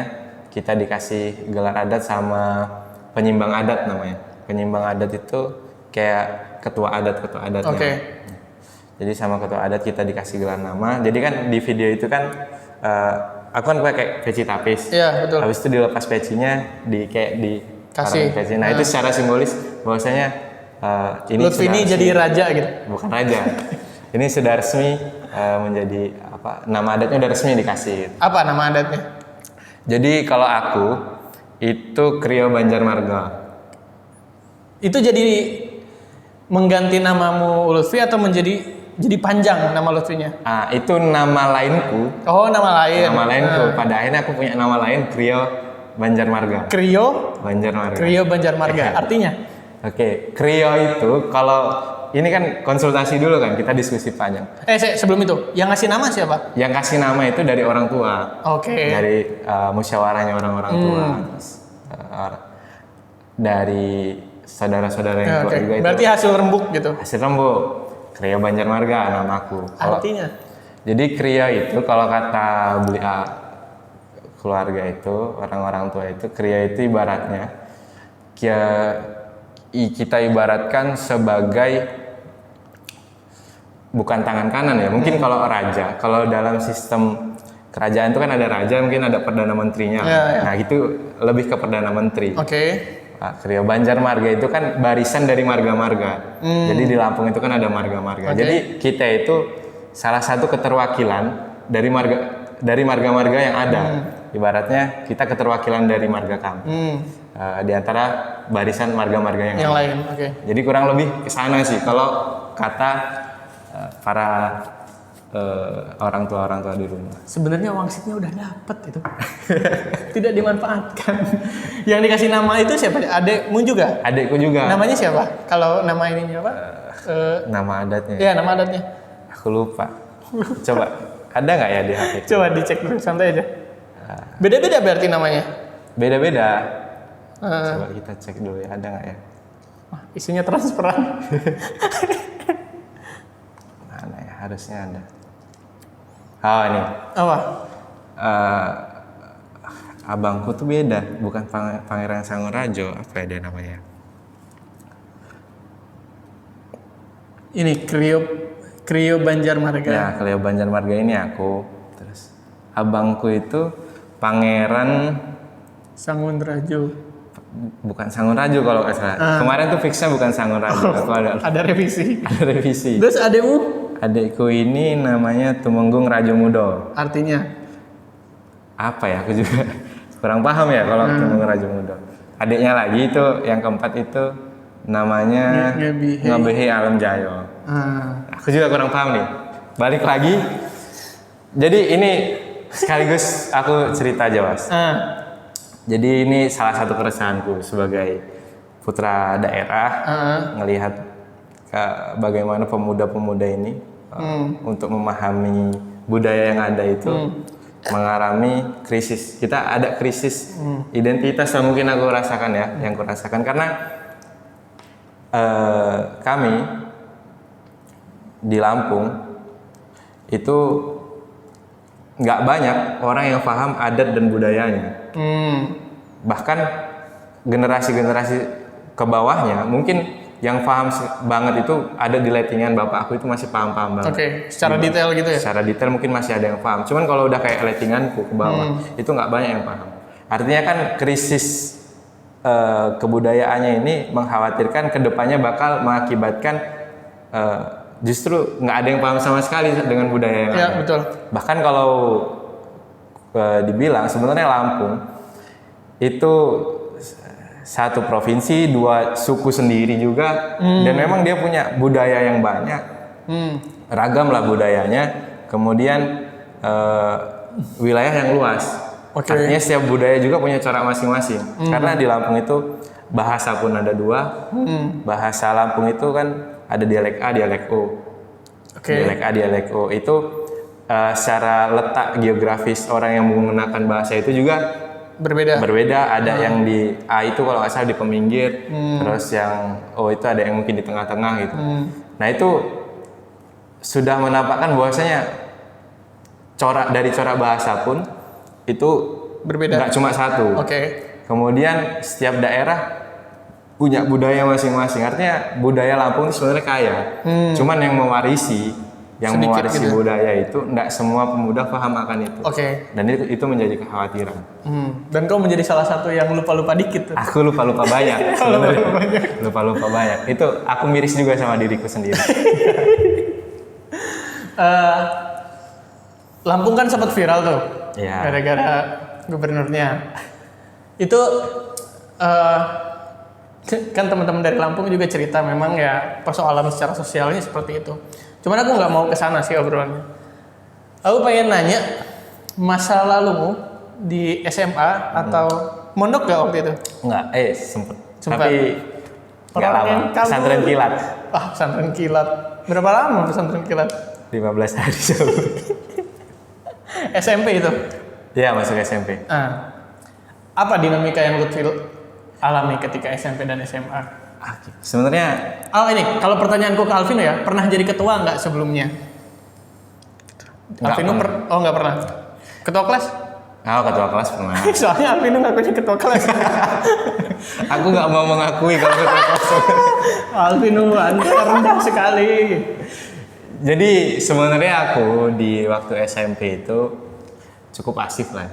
kita dikasih gelar adat sama penyimbang adat namanya. Penyimbang adat itu kayak ketua adatnya. Okay. Jadi sama ketua adat kita dikasih gelar nama. Jadi kan di video itu kan aku kan pakai peci tapis. Iya, betul. Habis itu dilepas pecinya kasih peci. Nah, itu secara simbolis bahwasanya ini Lutfi ini jadi raja gitu. Bukan raja. Ini sudah resmi menjadi nama adatnya udah resmi dikasih. Apa nama adatnya? Jadi kalau aku itu Krio Banjarmarga. Itu jadi mengganti namamu Lutfi atau jadi panjang nama Lutfinya? Itu nama lainku. Oh, nama lain. Nama lainku. Pada akhirnya aku punya nama lain Krio Banjarmarga. Krio Banjarmarga. Artinya? Oke, Krio itu kalau ini kan konsultasi dulu kan, kita diskusi panjang. Sebelum itu, yang ngasih nama siapa? Yang kasih nama itu dari orang tua. Oke. Dari musyawarahnya orang-orang tua. Terus, dari saudara-saudara yang tua juga itu. Berarti hasil rembuk gitu? Hasil rembuk. Kria Banjarmarga namaku. Artinya? Jadi Kria itu kalau kata keluarga itu, orang-orang tua itu, Kria itu ibaratnya kita ibaratkan sebagai bukan tangan kanan ya. Mungkin kalau raja, kalau dalam sistem kerajaan itu kan ada raja, mungkin ada perdana menterinya. Nah, itu lebih ke perdana menteri. Oke. Kria Banjarmarga itu kan barisan dari marga-marga. Jadi di Lampung itu kan ada marga-marga. Jadi kita itu salah satu keterwakilan dari marga-marga yang ada. Ibaratnya kita keterwakilan dari marga kami. Di antara barisan marga-marga yang lain. Jadi kurang lebih ke sana sih kalau kata para orang tua di rumah. Sebenarnya wangsitnya udah dapet itu, tidak dimanfaatkan. Yang dikasih nama itu siapa? Adekmu juga? Adekku juga. Namanya siapa? Kalau nama ininya apa? Nama adatnya. Iya, nama adatnya. Aku lupa. Coba ada nggak ya di HP? Coba dicek dulu, santai aja. Beda-beda berarti namanya? Beda-beda. Coba kita cek dulu ya, ada nggak ya? Isinya transparan. Mana ya? Harusnya ada. Oh ini. Apa? Abangku tuh beda, bukan Pangeran Sangorajo, apa ya dia namanya? Ini Krio Banjarmarga. Ya, Krio Banjarmarga ini aku. Terus abangku itu Pangeran Sangunrajo. Bukan Sangunrajo kalau nggak salah. Kemarin tuh fixnya bukan Sangunrajo. Aku ada revisi. Ada revisi. Terus adekmu? Adekku ini namanya Tumenggung Rajo Mudo. Artinya? Apa ya? Aku juga kurang paham ya kalau Tumenggung Rajo Mudo. Adiknya lagi itu yang keempat itu namanya Ngebehe Alam Jayo. Aku juga kurang paham nih. Balik lagi. Jadi ini sekaligus aku cerita aja, Mas. Jadi ini salah satu keresahanku sebagai putra daerah, ngelihat bagaimana pemuda-pemuda ini untuk memahami budaya yang ada itu mengalami krisis. Kita ada krisis identitas yang mungkin aku rasakan ya, yang aku rasakan karena kami di Lampung itu nggak banyak orang yang paham adat dan budayanya. Bahkan generasi-generasi ke bawahnya mungkin yang paham banget itu ada di lettingan bapak aku itu masih paham-paham banget. Secara detail gitu ya? Secara detail mungkin masih ada yang paham. Cuman kalau udah kayak lettinganku ke bawah itu nggak banyak yang paham. Artinya kan krisis kebudayaannya ini mengkhawatirkan kedepannya bakal mengakibatkan justru nggak ada yang paham sama sekali dengan budaya yang ada. Betul. Bahkan kalau dibilang sebenarnya Lampung itu satu provinsi, dua suku sendiri juga, dan memang dia punya budaya yang banyak, ragam lah budayanya. Kemudian wilayah yang luas. Artinya setiap budaya juga punya cara masing-masing. Karena di Lampung itu bahasa pun ada dua. Bahasa Lampung itu kan ada dialek A, dialek O. Dialek A, dialek O itu secara letak geografis orang yang menggunakan bahasa itu juga berbeda. Ada yang di A itu kalau nggak salah di peminggir, terus yang O itu ada yang mungkin di tengah-tengah gitu. Nah itu sudah menampakkan bahwasanya dari corak bahasa pun itu berbeda. Nggak cuma satu. Kemudian setiap daerah punya budaya masing-masing. Artinya budaya Lampung itu sebenarnya kaya. Cuman yang mewarisi gitu. Budaya itu enggak semua pemuda paham akan itu. Dan itu menjadi kekhawatiran. Dan kau menjadi salah satu yang lupa-lupa dikit. Aku lupa-lupa banyak. Lupa-lupa banyak. Itu aku miris juga sama diriku sendiri. Lampung kan sempat viral tuh. Ya. Gara-gara gubernurnya. Itu kan teman-teman dari Lampung juga cerita memang ya persoalan secara sosialnya seperti itu. Cuman aku nggak mau kesana sih obrolannya. Aku pengen nanya masa lalumu di SMA atau mondok gak waktu itu? Enggak, sempet. Tapi Nggak lama. Pesantren kilat. Pesantren kilat. Berapa lama pesantren kilat? 15 hari jauh. SMP itu? Iya, masuk SMP. Apa dinamika yang Lutfi alami ketika SMP dan SMA? Sebenarnya ini kalau pertanyaanku ke Alvino ya, pernah jadi ketua nggak sebelumnya? Alvino nggak pernah. Ketua kelas? Ketua kelas pernah. Soalnya Alvino ngakunya ketua kelas. Aku nggak mau mengakui kalau ketua kelas. Alvino Anda rendah sekali. Jadi sebenarnya aku di waktu SMP itu cukup pasif lah.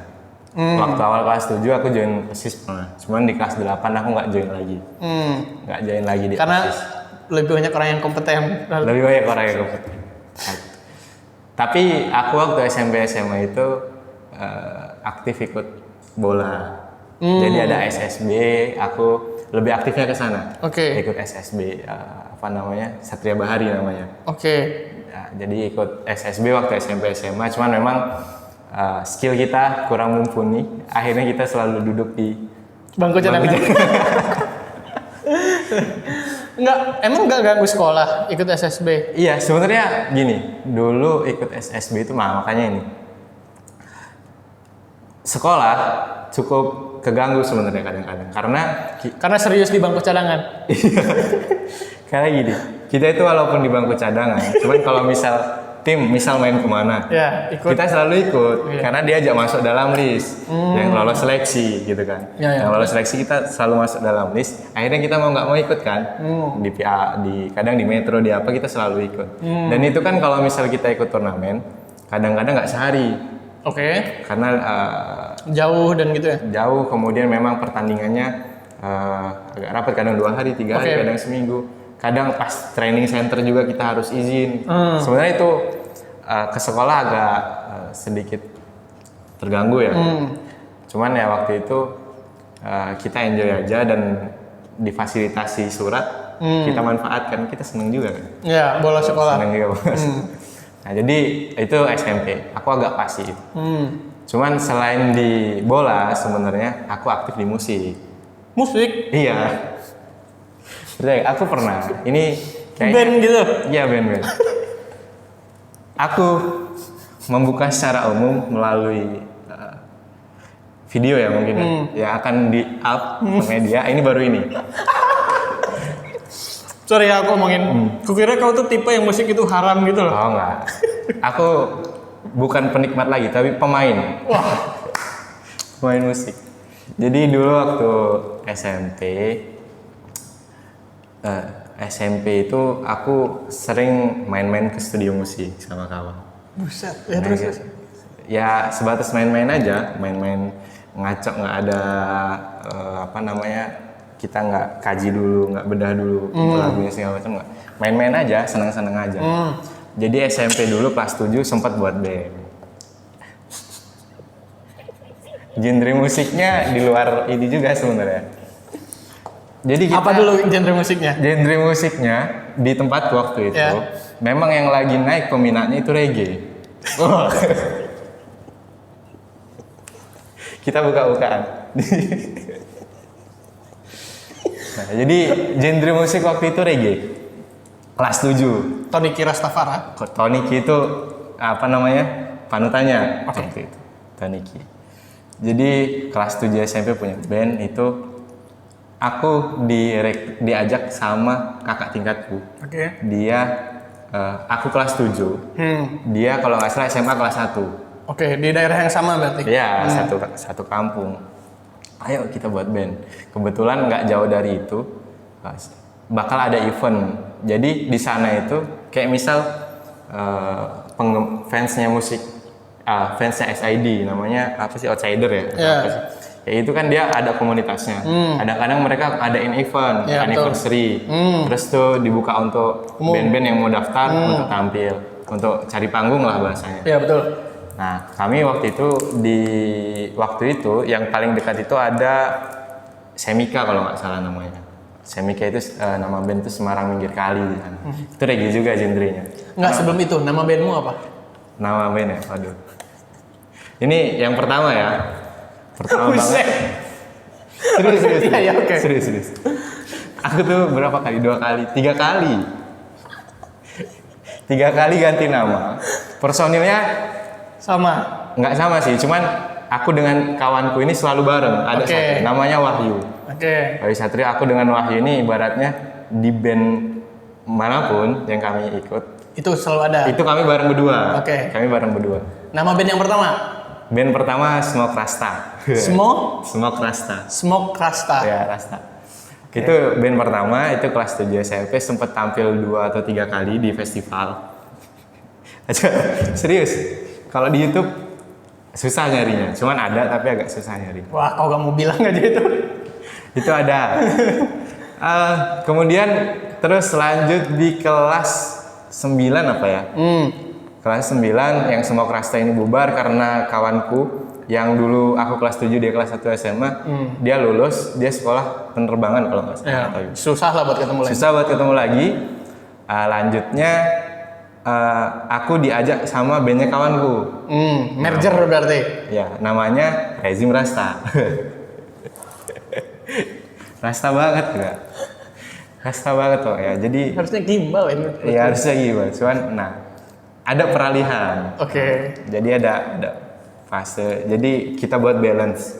Waktu awal kelas 7 aku join PSIS pernah. Cuman di kelas 8 aku nggak join lagi. Nggak join lagi di karena PSIS. Lebih banyak orang yang kompeten. Lebih banyak orang yang kompeten. Tapi aku waktu SMP SMA itu aktif ikut bola. Jadi ada SSB, aku lebih aktifnya ke sana. Ikut SSB, Satria Bahari namanya. Jadi ikut SSB waktu SMP SMA, cuman memang skill kita kurang mumpuni. Akhirnya kita selalu duduk di bangku cadangan. Emang nggak ganggu sekolah ikut SSB? Iya, sebenarnya gini, dulu ikut SSB itu makanya ini. Sekolah cukup keganggu sebenarnya kadang-kadang karena serius di bangku cadangan. Karena gini, kita itu walaupun di bangku cadangan, cuman kalau tim main kemana, kita selalu ikut karena dia ajak masuk dalam list yang lolos seleksi gitu kan. Yang lolos seleksi kita selalu masuk dalam list. Akhirnya kita mau nggak mau ikut kan, di PA, kadang di Metro, di apa kita selalu ikut. Dan itu kan kalau misal kita ikut turnamen, kadang-kadang nggak sehari. Karena jauh dan gitu ya. Jauh, kemudian memang pertandingannya agak rapat, kadang 2 hari, 3 hari, kadang seminggu. Kadang pas training center juga kita harus izin. Sebenarnya itu ke sekolah agak sedikit terganggu ya. Cuman ya waktu itu kita enjoy aja dan difasilitasi surat, kita manfaatkan, kita seneng juga kan. Ya, bola sekolah. Seneng juga bola. Nah jadi itu SMP, aku agak pasif. Cuman selain di bola sebenarnya aku aktif di musik. Musik? Iya. Berarti aku pernah, ini kayaknya band gitu? Iya band. Aku membuka secara umum melalui video ya mungkin ya akan di-up ke media, ini baru ini. Sorry ya aku ngomongin, kukira kau tuh tipe yang musik itu haram gitu loh. Oh enggak, aku bukan penikmat lagi tapi pemain. Pemain musik. Jadi dulu waktu SMP itu aku sering main-main ke studio musik sama kawan. Buset, ya terus? Ya sebatas main-main aja, main-main ngacok, nggak ada kita nggak kaji dulu, nggak bedah dulu lagunya segala macam, nggak. Main-main aja, seneng-seneng aja. Jadi SMP dulu kelas 7 sempat buat band. Genre musiknya di luar ini juga sebenarnya. Jadi apa dulu genre musiknya? Genre musiknya di tempat waktu itu memang yang lagi naik peminatnya itu reggae. Kita buka-bukaan. Nah, jadi genre musik waktu itu reggae. Kelas 7. Toniki Rastafara. Toniki itu panutannya waktu itu. Toniki. Jadi kelas 7 SMP punya band itu. Aku diajak sama kakak tingkatku. Dia, aku kelas 7. Dia kalau nggak salah SMA kelas 1. Di daerah yang sama berarti? Iya, satu kampung. Ayo kita buat band. Kebetulan nggak jauh dari itu, bakal ada event. Jadi di sana itu kayak misal fansnya musik, fansnya SID, namanya apa sih, Outsider ya? Apa sih? Ya itu kan dia ada komunitasnya. Kadang-kadang mereka adain event, anniversary. Terus tuh dibuka untuk band-band yang mau daftar untuk tampil, untuk cari panggung lah bahasanya. Iya betul. Nah kami waktu itu yang paling dekat itu ada Semika kalau nggak salah namanya. Semika itu nama band itu Semarang Minggir Kali. Itu reggae juga genrenya. Nggak, sebelum itu nama bandmu apa? Nama band ya, waduh. Ini yang pertama ya. Pertama banget. Serius. Iya, oke. Serius. Aku tuh berapa kali? 2 kali, 3 kali. 3 kali ganti nama. Personilnya Sama. nggak sama sih, cuman aku dengan kawanku ini selalu bareng. Ada satu, namanya Wahyu. Wahyu Satrio, aku dengan Wahyu ini ibaratnya di band manapun yang kami ikut. Itu selalu ada? Itu kami bareng berdua. Kami bareng berdua. Nama band yang pertama? Band pertama Smoke Rasta. Smoke Rasta. Smoke Rasta. Ya, Rasta. Itu band pertama, itu kelas 7 SMP, sempat tampil 2 atau 3 kali di festival. Serius, kalau di YouTube susah nyarinya, cuman ada tapi agak susah nyari. Wah, kau gak mau bilang aja itu. Itu ada. Kemudian terus lanjut di kelas 9 apa ya? Kelas 9 yang Smoke Rasta ini bubar karena kawanku yang dulu aku kelas 7 dia kelas 1 SMA, dia lulus, dia sekolah penerbangan kalau nggak salah. Susah lah buat ketemu lagi. Susah buat ketemu lagi. Lanjutnya aku diajak sama bandnya kawanku. Merger berarti? Ya, namanya Rezim Rasta. Rasta banget enggak? Rasta banget kok ya. Jadi harusnya gimbal ini. Iya, harusnya gimbal. Cuman ada peralihan. Jadi ada fase. Jadi kita buat balance.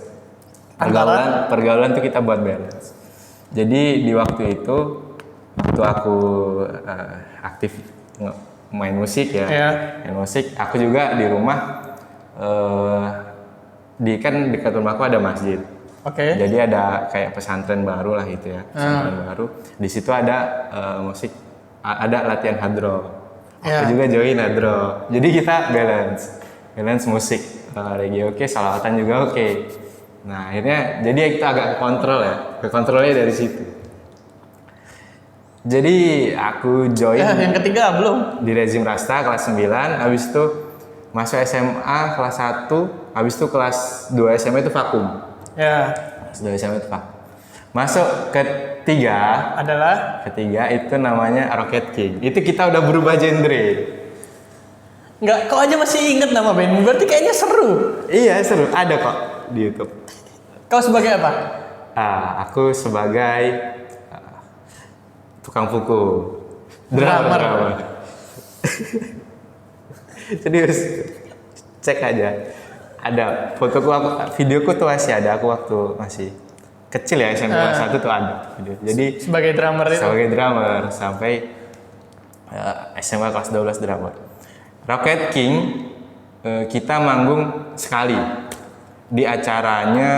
Pergaulan tuh kita buat balance. Jadi di waktu itu waktu aku aktif main musik ya. Main musik, aku juga di rumah kan dekat rumahku ada masjid. Jadi ada kayak pesantren baru lah itu ya, pesantren baru. Di situ ada musik, ada latihan hadro. Aku juga join hadro. Jadi kita balance musik, reggae salawatan juga oke. Nah akhirnya jadi kita agak kontrolnya dari situ. Jadi aku join. Yang ketiga belum? Di Rezim Rasta kelas 9, habis itu masuk SMA kelas 1, habis itu kelas 2 SMA itu vakum. Kelas 2 SMA itu vakum. Masuk ketiga itu namanya Rocket King. Itu kita udah berubah genre. Enggak, kau aja masih inget nama band. Berarti kayaknya seru. Iya seru, ada kok di YouTube. Kau sebagai apa? Aku sebagai tukang pukul, drummer. Serius, cek aja. Ada fotoku, videoku tuh masih ada. Aku waktu masih kecil ya, SMP kelas 1 tuh ada video. Jadi sebagai drummer itu? Sebagai drummer sampai SMA kelas 12 drummer. Rocket King kita manggung sekali di acaranya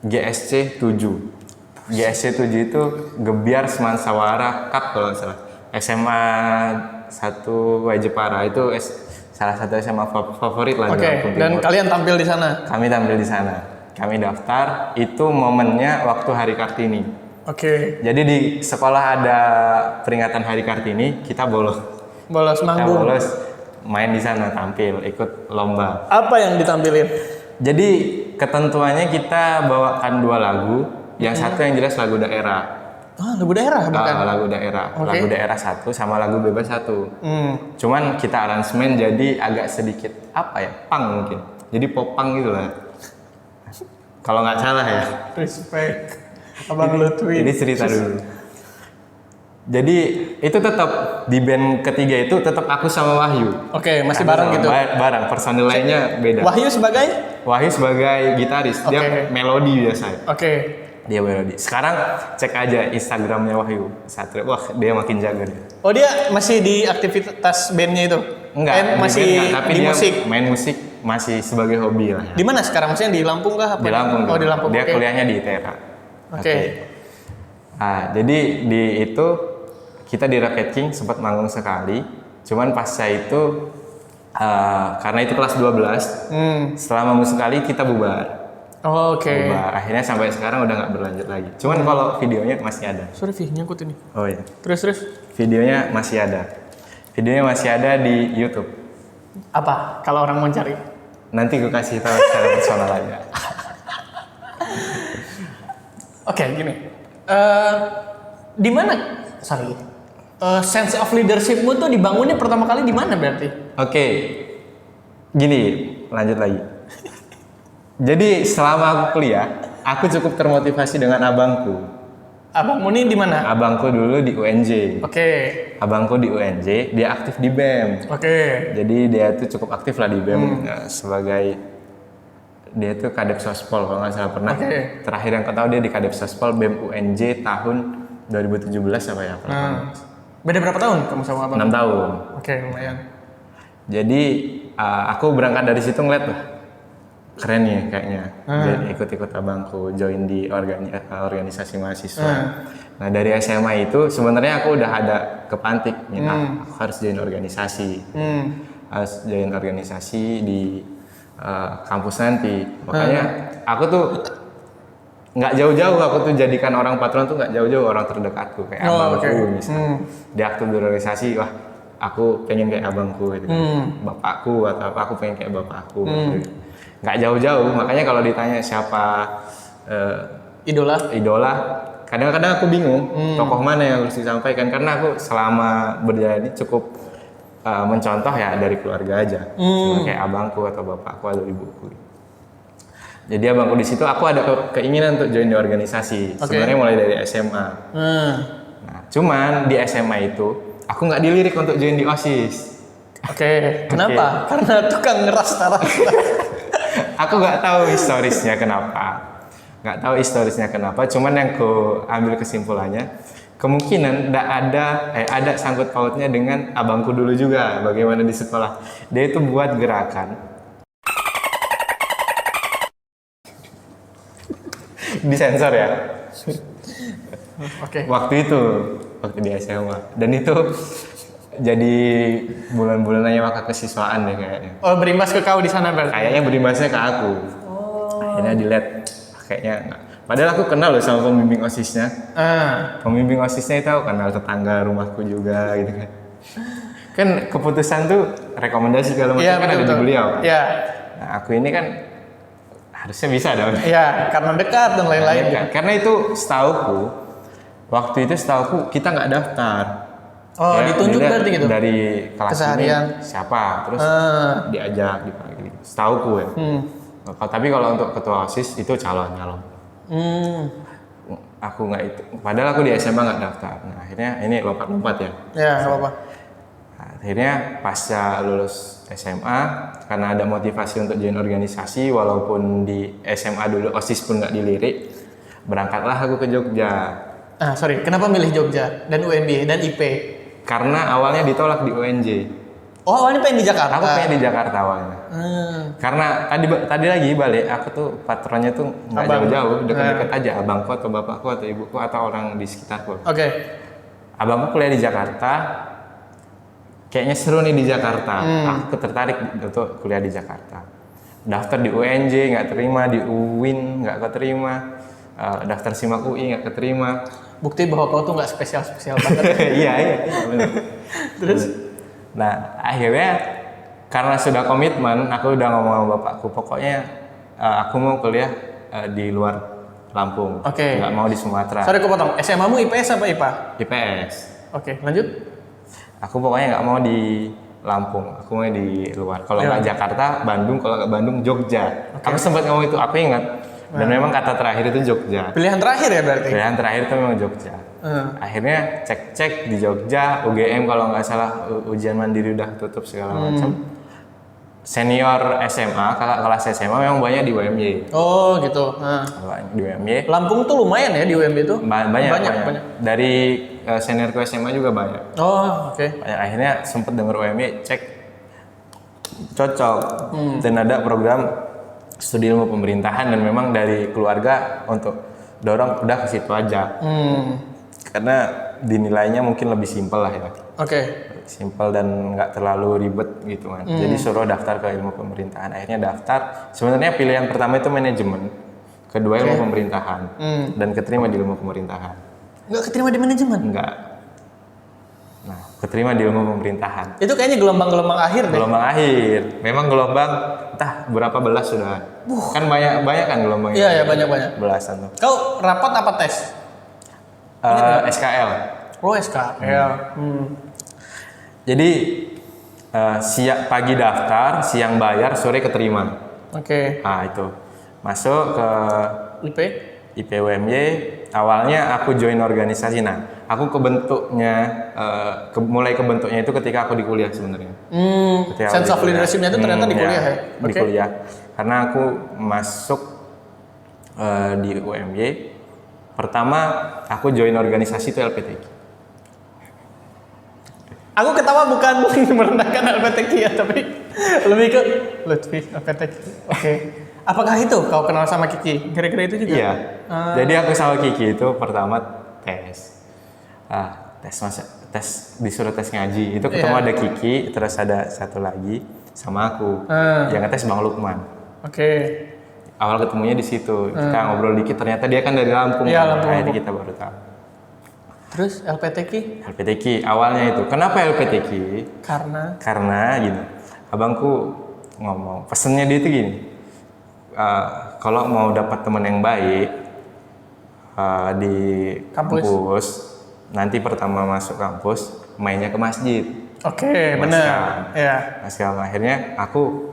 GSC 7. GSC 7 itu Gebiar Semansawara Cup kalau nggak salah. SMA 1 Wajepara itu salah satu SMA favorit lah. Dan kalian tampil di sana? Kami tampil di sana. Kami daftar. Itu momennya waktu Hari Kartini. Jadi di sekolah ada peringatan Hari Kartini, kita bolos manggung. Kita bolos main di sana, tampil, ikut lomba. Apa yang ditampilin? Jadi ketentuannya kita bawakan 2 lagu. Yang satu yang jelas lagu daerah. Lagu daerah bahkan? Lagu daerah. Lagu daerah 1 sama lagu bebas 1. Cuman kita aransemen jadi agak sedikit punk mungkin. Jadi popang gitu lah. Kalau nggak salah ya. Respect. Abang Lutfi. Ini cerita dulu. Jadi itu tetap di band ketiga itu tetap aku sama Wahyu. Masih bareng gitu? Bareng, personil lainnya beda. Wahyu sebagai? Wahyu sebagai gitaris, dia melodi biasa. Dia melodi. Sekarang cek aja Instagramnya Wahyu Satrio. Wah, dia makin jago dia. Oh, dia masih di aktivitas bandnya itu? Enggak, masih tapi di dia musik? Main musik masih sebagai hobi lah. Di mana sekarang? Maksudnya di Lampung kah? Di Lampung. Di Lampung. Dia kuliahnya di ITERA. Jadi di itu kita di Rocket King sempat manggung sekali. Cuman pasca itu karena itu kelas 12. Setelah manggung sekali kita bubar. Bubar. Akhirnya sampai sekarang udah nggak berlanjut lagi. Cuman kalau videonya masih ada. Sorry, nyangkut ini. Oh iya. Terus. Videonya masih ada. Videonya masih ada di YouTube. Apa? Kalau orang mau cari? Nanti gue kasih tahu secara personal aja. Gini. Di mana? Sense of leadership-mu tuh dibangunnya pertama kali di mana berarti? Gini, lanjut lagi. Jadi selama aku kuliah, aku cukup termotivasi dengan abangku. Abangmu ini di mana? Abangku dulu di UNJ. Oke. Abangku di UNJ, dia aktif di BEM. Oke. Jadi dia tuh cukup aktif lah di BEM sebagai dia tuh Kadep Sospol kalau nggak salah pernah. Terakhir yang kau tahu dia di Kadep Sospol BEM UNJ tahun 2017 apa ya? Beda berapa tahun kamu sama abang? 6 tahun. Oke, lumayan. Jadi aku berangkat dari situ ngeliat lah keren nih kayaknya. Jadi ikut-ikut abangku join di organisasi mahasiswa. Nah dari SMA itu sebenarnya aku udah ada kepantik nih, aku harus join organisasi, harus join organisasi di kampus nanti. Makanya aku tuh nggak jauh-jauh, aku tuh jadikan orang patron tuh nggak jauh-jauh orang terdekatku kayak abangku misalnya. Dia aktif di organisasi, wah aku pengen kayak abangku gitu kan. Bapakku atau apa, aku pengen kayak bapakku. Gitu. Nggak jauh-jauh, makanya kalau ditanya siapa idola, kadang-kadang aku bingung tokoh mana yang harus disampaikan karena aku selama berjalan ini cukup mencontoh ya dari keluarga aja, kayak abangku atau bapakku atau ibuku. Jadi abangku di situ aku ada keinginan untuk join di organisasi, sebenarnya mulai dari SMA. Nah, cuman di SMA itu aku nggak dilirik untuk join di OSIS. Kenapa? Karena tukang ngeras rasta. Aku nggak tahu historisnya kenapa, cuman yang ku ambil kesimpulannya kemungkinan ada sangkut pautnya dengan abangku dulu juga bagaimana di sekolah. Dia itu buat gerakan disensor ya. Waktu di SMA dan itu jadi bulan-bulanannya maka kesiswaan deh kayaknya. Berimbas ke kau di sana berarti? Kayaknya berimbasnya ke aku. Akhirnya dilihat kayaknya enggak. Padahal aku kenal loh sama pembimbing OSISnya. Pembimbing OSISnya itu aku kenal tetangga rumahku juga gitu kan. Kan keputusan tuh rekomendasi kalau macam kan ada di beliau. Iya. Nah, aku ini kan harusnya bisa dong. Iya, karena dekat dan lain-lain. Karena itu waktu itu kita nggak daftar. Ditunjuk berarti gitu? Dari kelas keseharian ini siapa, terus diajak dipanggil. Setauku ya. Tapi kalau untuk ketua OSIS itu calon. Aku nggak itu. Padahal aku di SMA nggak daftar. Nah akhirnya ini lompat-lompat ya. Ya nggak apa-apa. Akhirnya pasca lulus SMA karena ada motivasi untuk join organisasi, walaupun di SMA dulu OSIS pun nggak dilirik, berangkatlah aku ke Jogja. Kenapa milih Jogja dan UNB dan IP? Karena awalnya ditolak di UNJ. Awalnya pengen di Jakarta? Aku pengen di Jakarta awalnya. Karena tadi lagi balik, aku tuh patronnya tuh nggak jauh-jauh, dekat-dekat aja, abangku atau bapakku atau ibuku atau orang di sekitarku. Abangku kuliah di Jakarta, kayaknya seru nih di Jakarta. Aku tertarik untuk kuliah di Jakarta. Daftar di UNJ nggak terima, di UIN nggak keterima, daftar SIMAK UI nggak keterima. Bukti bahwa kau tuh nggak spesial banget. Iya benar. Terus, nah akhirnya karena sudah komitmen, aku udah ngomong sama bapakku, pokoknya aku mau kuliah di luar Lampung, nggak mau di Sumatera. Sorry aku potong. SMA mu IPS apa IPA? IPS. Lanjut. Aku pokoknya nggak mau di Lampung, aku mau di luar. Kalau nggak Jakarta, Bandung. Kalau nggak Bandung, Jogja. Aku sempat ngomong itu, aku ingat. Dan memang kata terakhir itu Jogja. Pilihan terakhir ya berarti? Pilihan terakhir itu memang Jogja. Akhirnya cek di Jogja, UGM kalau nggak salah ujian mandiri udah tutup segala macam. Senior SMA, kakak kelas SMA memang banyak di UMY. Oh gitu. Banyak di UMY. Lampung tuh lumayan ya di UMY itu? Banyak. Dari seniorku SMA juga banyak. Banyak. Akhirnya sempat denger UMY, cek cocok. Dan ada program studi ilmu pemerintahan dan memang dari keluarga untuk dorong udah ke situ aja. Karena dinilainya mungkin lebih simpel lah ya. Simpel dan nggak terlalu ribet gitu kan. Jadi suruh daftar ke ilmu pemerintahan. Akhirnya daftar. Sebenarnya pilihan pertama itu manajemen, kedua ilmu pemerintahan, dan keterima di ilmu pemerintahan. Nggak keterima di manajemen? Nggak. Nah, keterima di ilmu pemerintahan. Itu kayaknya gelombang-gelombang akhir deh. Gelombang akhir. Memang gelombang entah berapa belas sudah. Kan banyak kan gelombangnya. Iya, banyak. Belasan tuh. Kau rapat apa tes? SKL. SKL. Jadi pagi daftar, siang bayar, sore keterima. Nah, itu. Masuk ke IP? IP UMY. Awalnya aku join organisasi. Nah, aku mulai kebentuknya itu ketika aku di kuliah sebenarnya. Sense of leadership-nya itu ternyata di kuliah ya? Di kuliah. Karena aku masuk di UMY. Pertama, aku join organisasi itu LPTQ. Aku ketawa bukan merendahkan LPTQ ya, tapi lebih ke Lutfi LPTQ. Oke. Apakah itu kau kenal sama Kiki? Kira-kira itu juga? Iya. Jadi aku sama Kiki itu pertama tes. Tes disuruh tes ngaji. Itu ketemu ada Kiki, terus ada satu lagi sama aku. Yang ngetes Bang Lukman. Oke. Awal ketemunya di situ. Kita ngobrol dikit, ternyata dia kan dari Lampung. Iya, Lampung. Akhirnya kita baru tahu. Terus LPTQ? LPTQ awalnya itu. Kenapa LPTQ? Karena gini. Abangku ngomong, pesennya dia itu gini. Kalau mau dapat teman yang baik di kampus, nanti pertama masuk kampus mainnya ke masjid. Oke, benar. Ya. Maskam. Akhirnya aku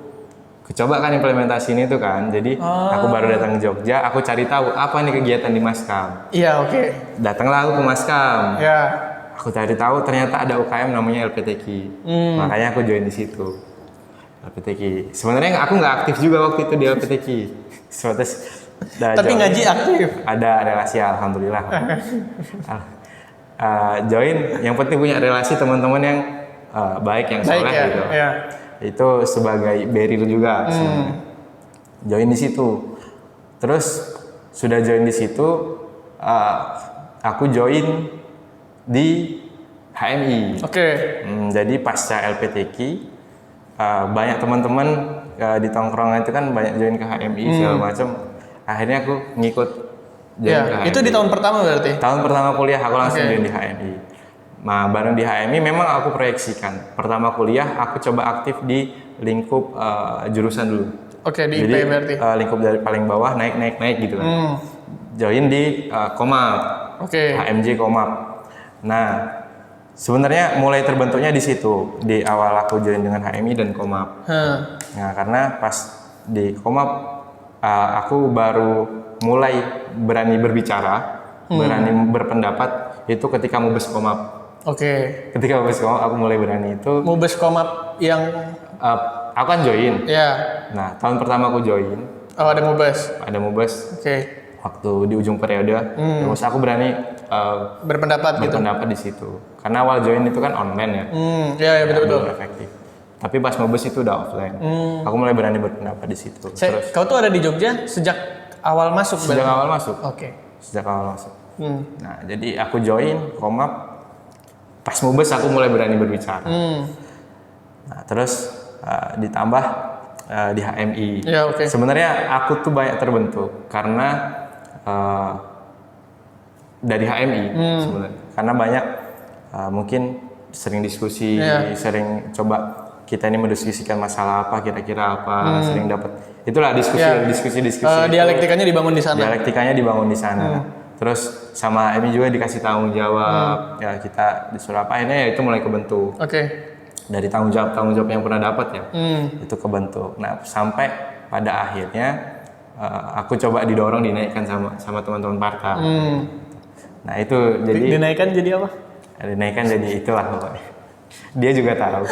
coba kan implementasi ini tuh kan. Jadi aku baru datang ke Jogja, aku cari tahu apa nih kegiatan di Maskam. Iya, oke. Datanglah aku ke Maskam. Ya. Aku cari tahu ternyata ada UKM namanya LPTQ. Makanya aku join di situ. LPTQ. Sebenarnya aku nggak aktif juga waktu itu di LPTQ. Tapi ngaji aktif. Ada relasi, alhamdulillah. Join, yang penting punya relasi teman-teman yang baik, yang soleh gitu. Ya. Itu sebagai barrier juga. Join di situ. Terus sudah join di situ, aku join di HMI. Oke. Jadi pasca LPTQ. Banyak teman-teman di tongkrongan itu kan banyak join ke HMI segala macam. Akhirnya aku ngikut join ke HMI. Itu di tahun pertama berarti? Tahun pertama kuliah aku langsung join di HMI. Nah, bareng di HMI memang aku proyeksikan. Pertama kuliah aku coba aktif di lingkup jurusan dulu. Oke, di IP berarti? Lingkup dari paling bawah naik gitu kan. Join di Komap. Oke. HMJ Komap. Nah, sebenarnya mulai terbentuknya di situ, di awal aku join dengan HMI dan Komap. Nah, karena pas di Komap aku baru mulai berani berbicara, berani berpendapat itu ketika Mubes Komap. Oke. Ketika Mubes Komap aku mulai berani itu. Mubes Komap yang aku kan join. Ya. Nah, tahun pertama aku join. Oh, ada Mubes. Ada Mubes. Oke. Waktu di ujung periode, terus aku berani berpendapat di situ. Karena awal join itu kan online ya. Iya, betul-betul. Efektif. Tapi pas Mubes itu udah offline. Aku mulai berani berpendapat di situ. Terus kau tuh ada di Jogja sejak awal masuk? Sejak awal masuk. Oke. Sejak awal masuk. Nah, jadi aku join Komap. Pas Mubes aku mulai berani berbicara. Nah, terus ditambah di HMI. Ya, oke. Sebenarnya aku tuh banyak terbentuk karena dari HMI sebenarnya. Karena banyak mungkin sering diskusi, sering coba kita ini mendiskusikan masalah apa, kira-kira apa, sering dapat. Itulah diskusi. Dialektikanya dibangun di sana. Terus sama HMI juga dikasih tanggung jawab. Ya kita disuruh apa, akhirnya ya itu mulai kebentuk. Oke. Dari tanggung jawab yang pernah dapat ya, itu kebentuk. Nah, sampai pada akhirnya aku coba dinaikkan sama teman-teman partai. Nah, itu jadi dinaikkan jadi apa? Dinaikkan jadi itulah pokoknya. Dia juga tahu.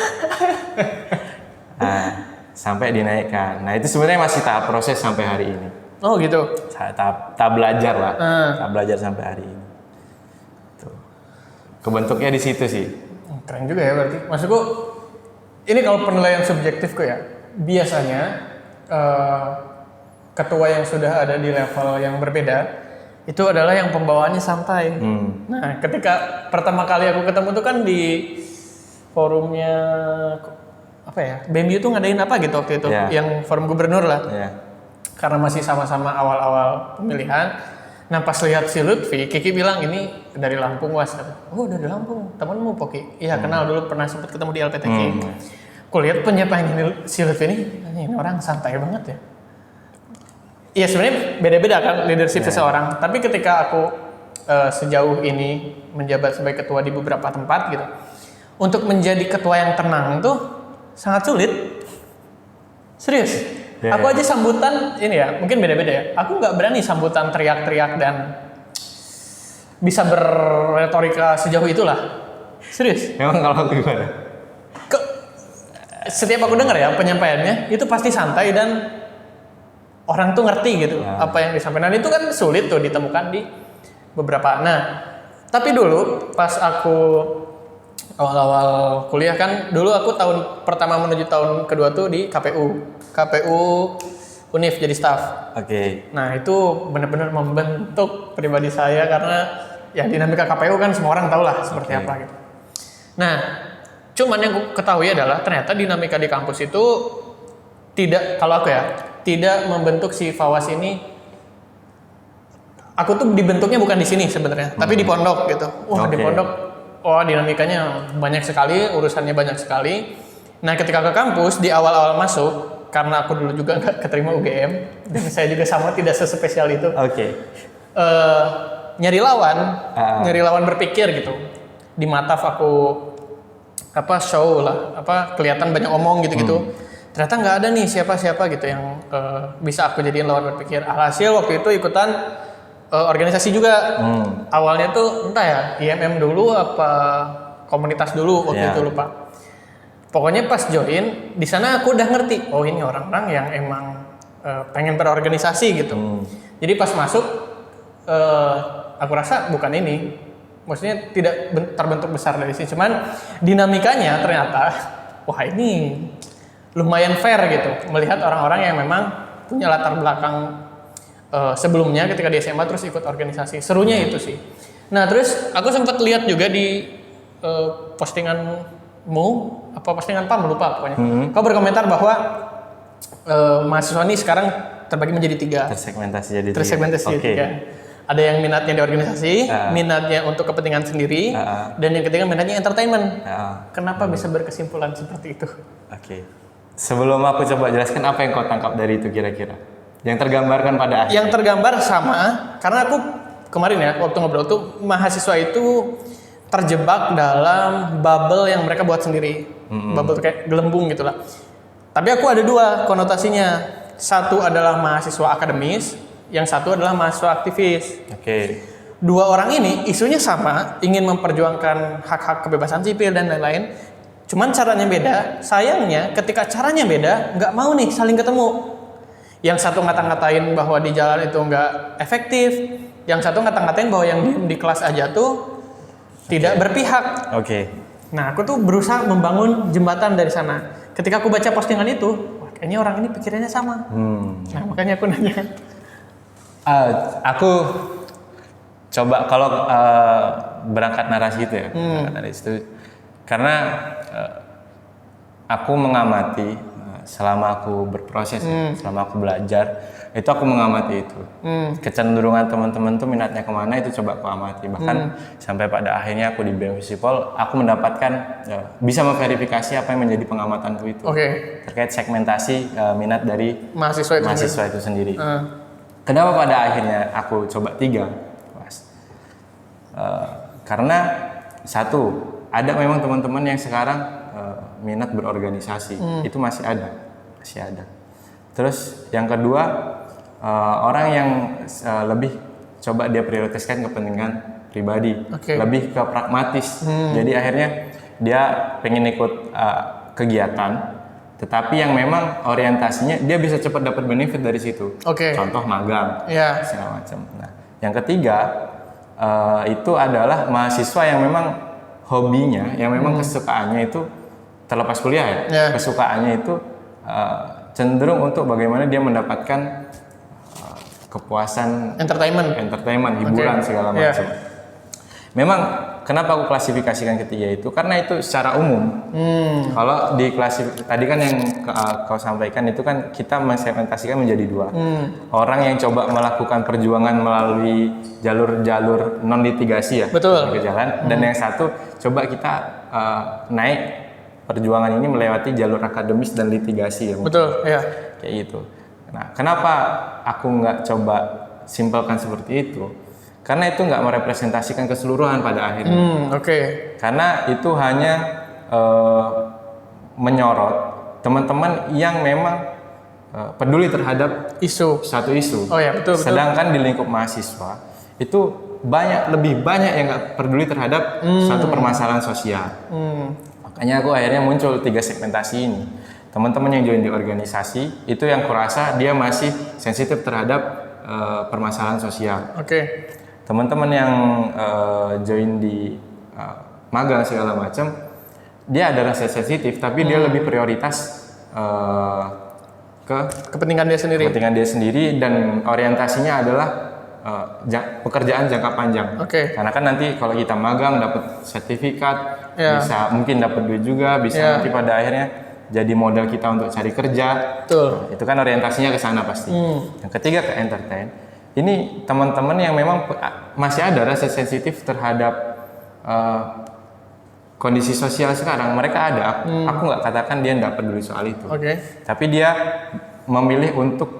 Nah, sampai dinaikkan. Nah, itu sebenarnya masih tahap proses sampai hari ini. Oh, gitu. Tahap belajar lah. Tahap belajar sampai hari ini. Tuh. Kebentuknya di situ sih. Keren juga ya berarti. Maksudku, ini kalau penilaian subjektif kok ya, biasanya ketua yang sudah ada di level yang berbeda, itu adalah yang pembawaannya santai. Nah, ketika pertama kali aku ketemu tuh kan di forumnya, apa ya, BEM itu ngadain apa gitu waktu itu, yang forum gubernur lah. Karena masih sama-sama awal-awal pemilihan. Nah, pas lihat si Lutfi, Kiki bilang ini dari Lampung, Was. Oh, dari Lampung. Temanmu Poki? Iya, kenal dulu, pernah sempat ketemu di LPTQ. Kulihat penyampaian si Lutfi ini orang santai banget ya. Iya, sebenarnya beda-beda kan leadership seseorang. Tapi ketika aku sejauh ini menjabat sebagai ketua di beberapa tempat gitu, untuk menjadi ketua yang tenang tuh sangat sulit. Serius. Aku aja sambutan ini ya, mungkin beda-beda ya. Aku nggak berani sambutan teriak-teriak dan bisa berretorika sejauh itulah. Serius. Memang kalau gimana? Setiap aku dengar ya penyampaiannya itu pasti santai dan orang tuh ngerti gitu apa yang disampaikan. Dan itu kan sulit tuh ditemukan di beberapa. Nah, tapi dulu pas aku awal-awal kuliah kan, dulu aku tahun pertama menuju tahun kedua tuh di KPU Univ jadi staff. Oke. Nah itu benar-benar membentuk pribadi saya karena ya dinamika KPU kan semua orang tahu lah seperti apa gitu. Nah cuman yang aku ketahui adalah ternyata dinamika di kampus itu tidak, kalau aku ya, tidak membentuk si Fawas ini. Aku tuh dibentuknya bukan di sini sebenarnya, tapi di pondok gitu. Wah di pondok, dinamikanya banyak sekali, urusannya banyak sekali. Nah ketika ke kampus di awal-awal masuk, karena aku dulu juga nggak keterima UGM dan saya juga sama tidak sespesial itu. Nyari lawan berpikir gitu. Di Mataf aku show lah, kelihatan banyak omong gitu-gitu. Ternyata nggak ada nih siapa-siapa gitu yang bisa aku jadiin lawan berpikir. Alhasil waktu itu ikutan organisasi juga. Awalnya tuh entah ya IMM dulu apa komunitas dulu waktu itu lupa. Pokoknya pas join di sana aku udah ngerti, oh ini orang-orang yang emang pengen berorganisasi gitu. Jadi pas masuk aku rasa bukan ini, maksudnya tidak terbentuk besar dari sini. Cuman dinamikanya ternyata, wah ini lumayan fair gitu. Melihat orang-orang yang memang punya latar belakang sebelumnya ketika di SMA terus ikut organisasi. Serunya itu sih. Nah terus aku sempat lihat juga di postinganmu, postingan PAM lupa pokoknya. Kau berkomentar bahwa mahasiswa ini sekarang terbagi menjadi 3. Tersegmentasi jadi 3. Ada yang minatnya di organisasi, minatnya untuk kepentingan sendiri, dan yang ketiga minatnya entertainment. Kenapa bisa berkesimpulan seperti itu? Sebelum aku coba jelaskan apa yang kau tangkap dari itu kira-kira. Yang tergambarkan pada akhirnya. Yang tergambar sama, karena aku kemarin ya waktu ngobrol tuh mahasiswa itu terjebak dalam bubble yang mereka buat sendiri. Bubble kayak gelembung gitulah. Tapi aku ada 2 konotasinya. Satu adalah mahasiswa akademis, yang satu adalah mahasiswa aktivis. 2 orang ini isunya sama, ingin memperjuangkan hak-hak kebebasan sipil dan lain-lain. Cuman caranya beda. Sayangnya ketika caranya beda, nggak mau nih saling ketemu. Yang satu ngata-ngatain bahwa di jalan itu nggak efektif, yang satu ngata-ngatain bahwa yang di kelas aja tuh tidak berpihak. Nah aku tuh berusaha membangun jembatan dari sana. Ketika aku baca postingan itu, wah, kayaknya orang ini pikirannya sama. Nah makanya aku nanya. Aku coba kalau berangkat narasi itu ya, berangkat dari situ, karena aku mengamati selama aku berproses, selama aku belajar, itu aku mengamati itu. Kecenderungan teman-teman tuh minatnya kemana itu coba aku amati. Bahkan sampai pada akhirnya aku di BEM Visipol, aku mendapatkan bisa memverifikasi apa yang menjadi pengamatanku itu terkait segmentasi minat dari mahasiswa itu sendiri. Kenapa pada akhirnya aku coba 3, Mas? Karena satu, ada memang teman-teman yang sekarang minat berorganisasi, itu masih ada. Terus yang kedua, orang yang lebih coba dia prioritaskan kepentingan pribadi, lebih ke pragmatis. Jadi akhirnya dia pengen ikut kegiatan, tetapi yang memang orientasinya dia bisa cepat dapat benefit dari situ. Contoh magang, segala macam. Nah, yang ketiga itu adalah mahasiswa yang memang hobinya, yang memang kesukaannya itu terlepas kuliah ya, kesukaannya itu cenderung untuk bagaimana dia mendapatkan kepuasan, entertainment, hiburan segala macam. Memang kenapa aku klasifikasikan ketiga itu? Karena itu secara umum. Kalau di tadi kan yang kau sampaikan itu kan kita mensegmentasikan menjadi 2. Orang yang coba melakukan perjuangan melalui jalur-jalur non litigasi ya, ke jalan, dan yang satu coba kita naik perjuangan ini melewati jalur akademis dan litigasi ya. Kayak gitu. Nah, kenapa aku nggak coba simpelkan seperti itu? Karena itu nggak merepresentasikan keseluruhan pada akhirnya. Karena itu hanya menyorot teman-teman yang memang peduli terhadap satu isu. Oh ya, betul. Sedangkan di lingkup mahasiswa itu lebih banyak yang nggak peduli terhadap satu permasalahan sosial. Makanya aku akhirnya muncul 3 segmentasi ini. Teman-teman yang join di organisasi itu yang kurasa dia masih sensitif terhadap permasalahan sosial. Teman-teman yang join di magang segala macam, dia ada rasa sensitif, tapi dia lebih prioritas ke kepentingan dia sendiri dan orientasinya adalah pekerjaan jangka panjang. Karena kan nanti kalau kita magang dapat sertifikat, bisa mungkin dapat duit juga, bisa nanti pada akhirnya jadi modal kita untuk cari kerja. Betul. Itu kan orientasinya ke sana pasti. Yang ketiga ke entertain. Ini teman-teman yang memang masih ada rasa sensitif terhadap kondisi sosial sekarang. Mereka ada. Aku nggak katakan dia nggak peduli soal itu. Tapi dia memilih untuk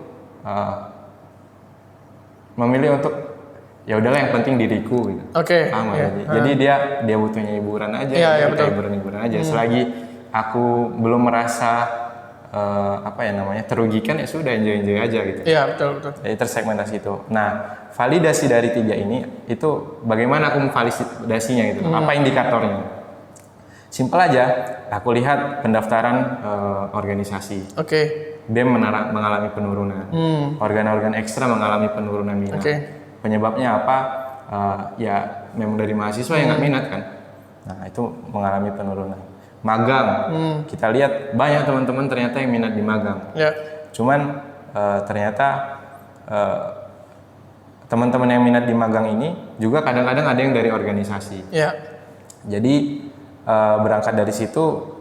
ya udahlah yang penting diriku gitu. Jadi dia butuhnya hiburan aja. Hiburan aja. Selagi aku belum merasa terugikan, ya sudah enjoy aja gitu. Betul. Jadi tersegmentasi itu. Nah, validasi dari 3 ini itu bagaimana aku memvalidasinya gitu. Apa indikatornya? Simpel aja, aku lihat pendaftaran organisasi. BEM mengalami penurunan. Organ-organ ekstra mengalami penurunan minat. Penyebabnya apa? Ya memang dari mahasiswa yang nggak minat kan. Nah, itu mengalami penurunan. Magang, kita lihat banyak teman-teman ternyata yang minat di magang. Cuman ternyata teman-teman yang minat di magang ini juga kadang-kadang ada yang dari organisasi. Jadi berangkat dari situ,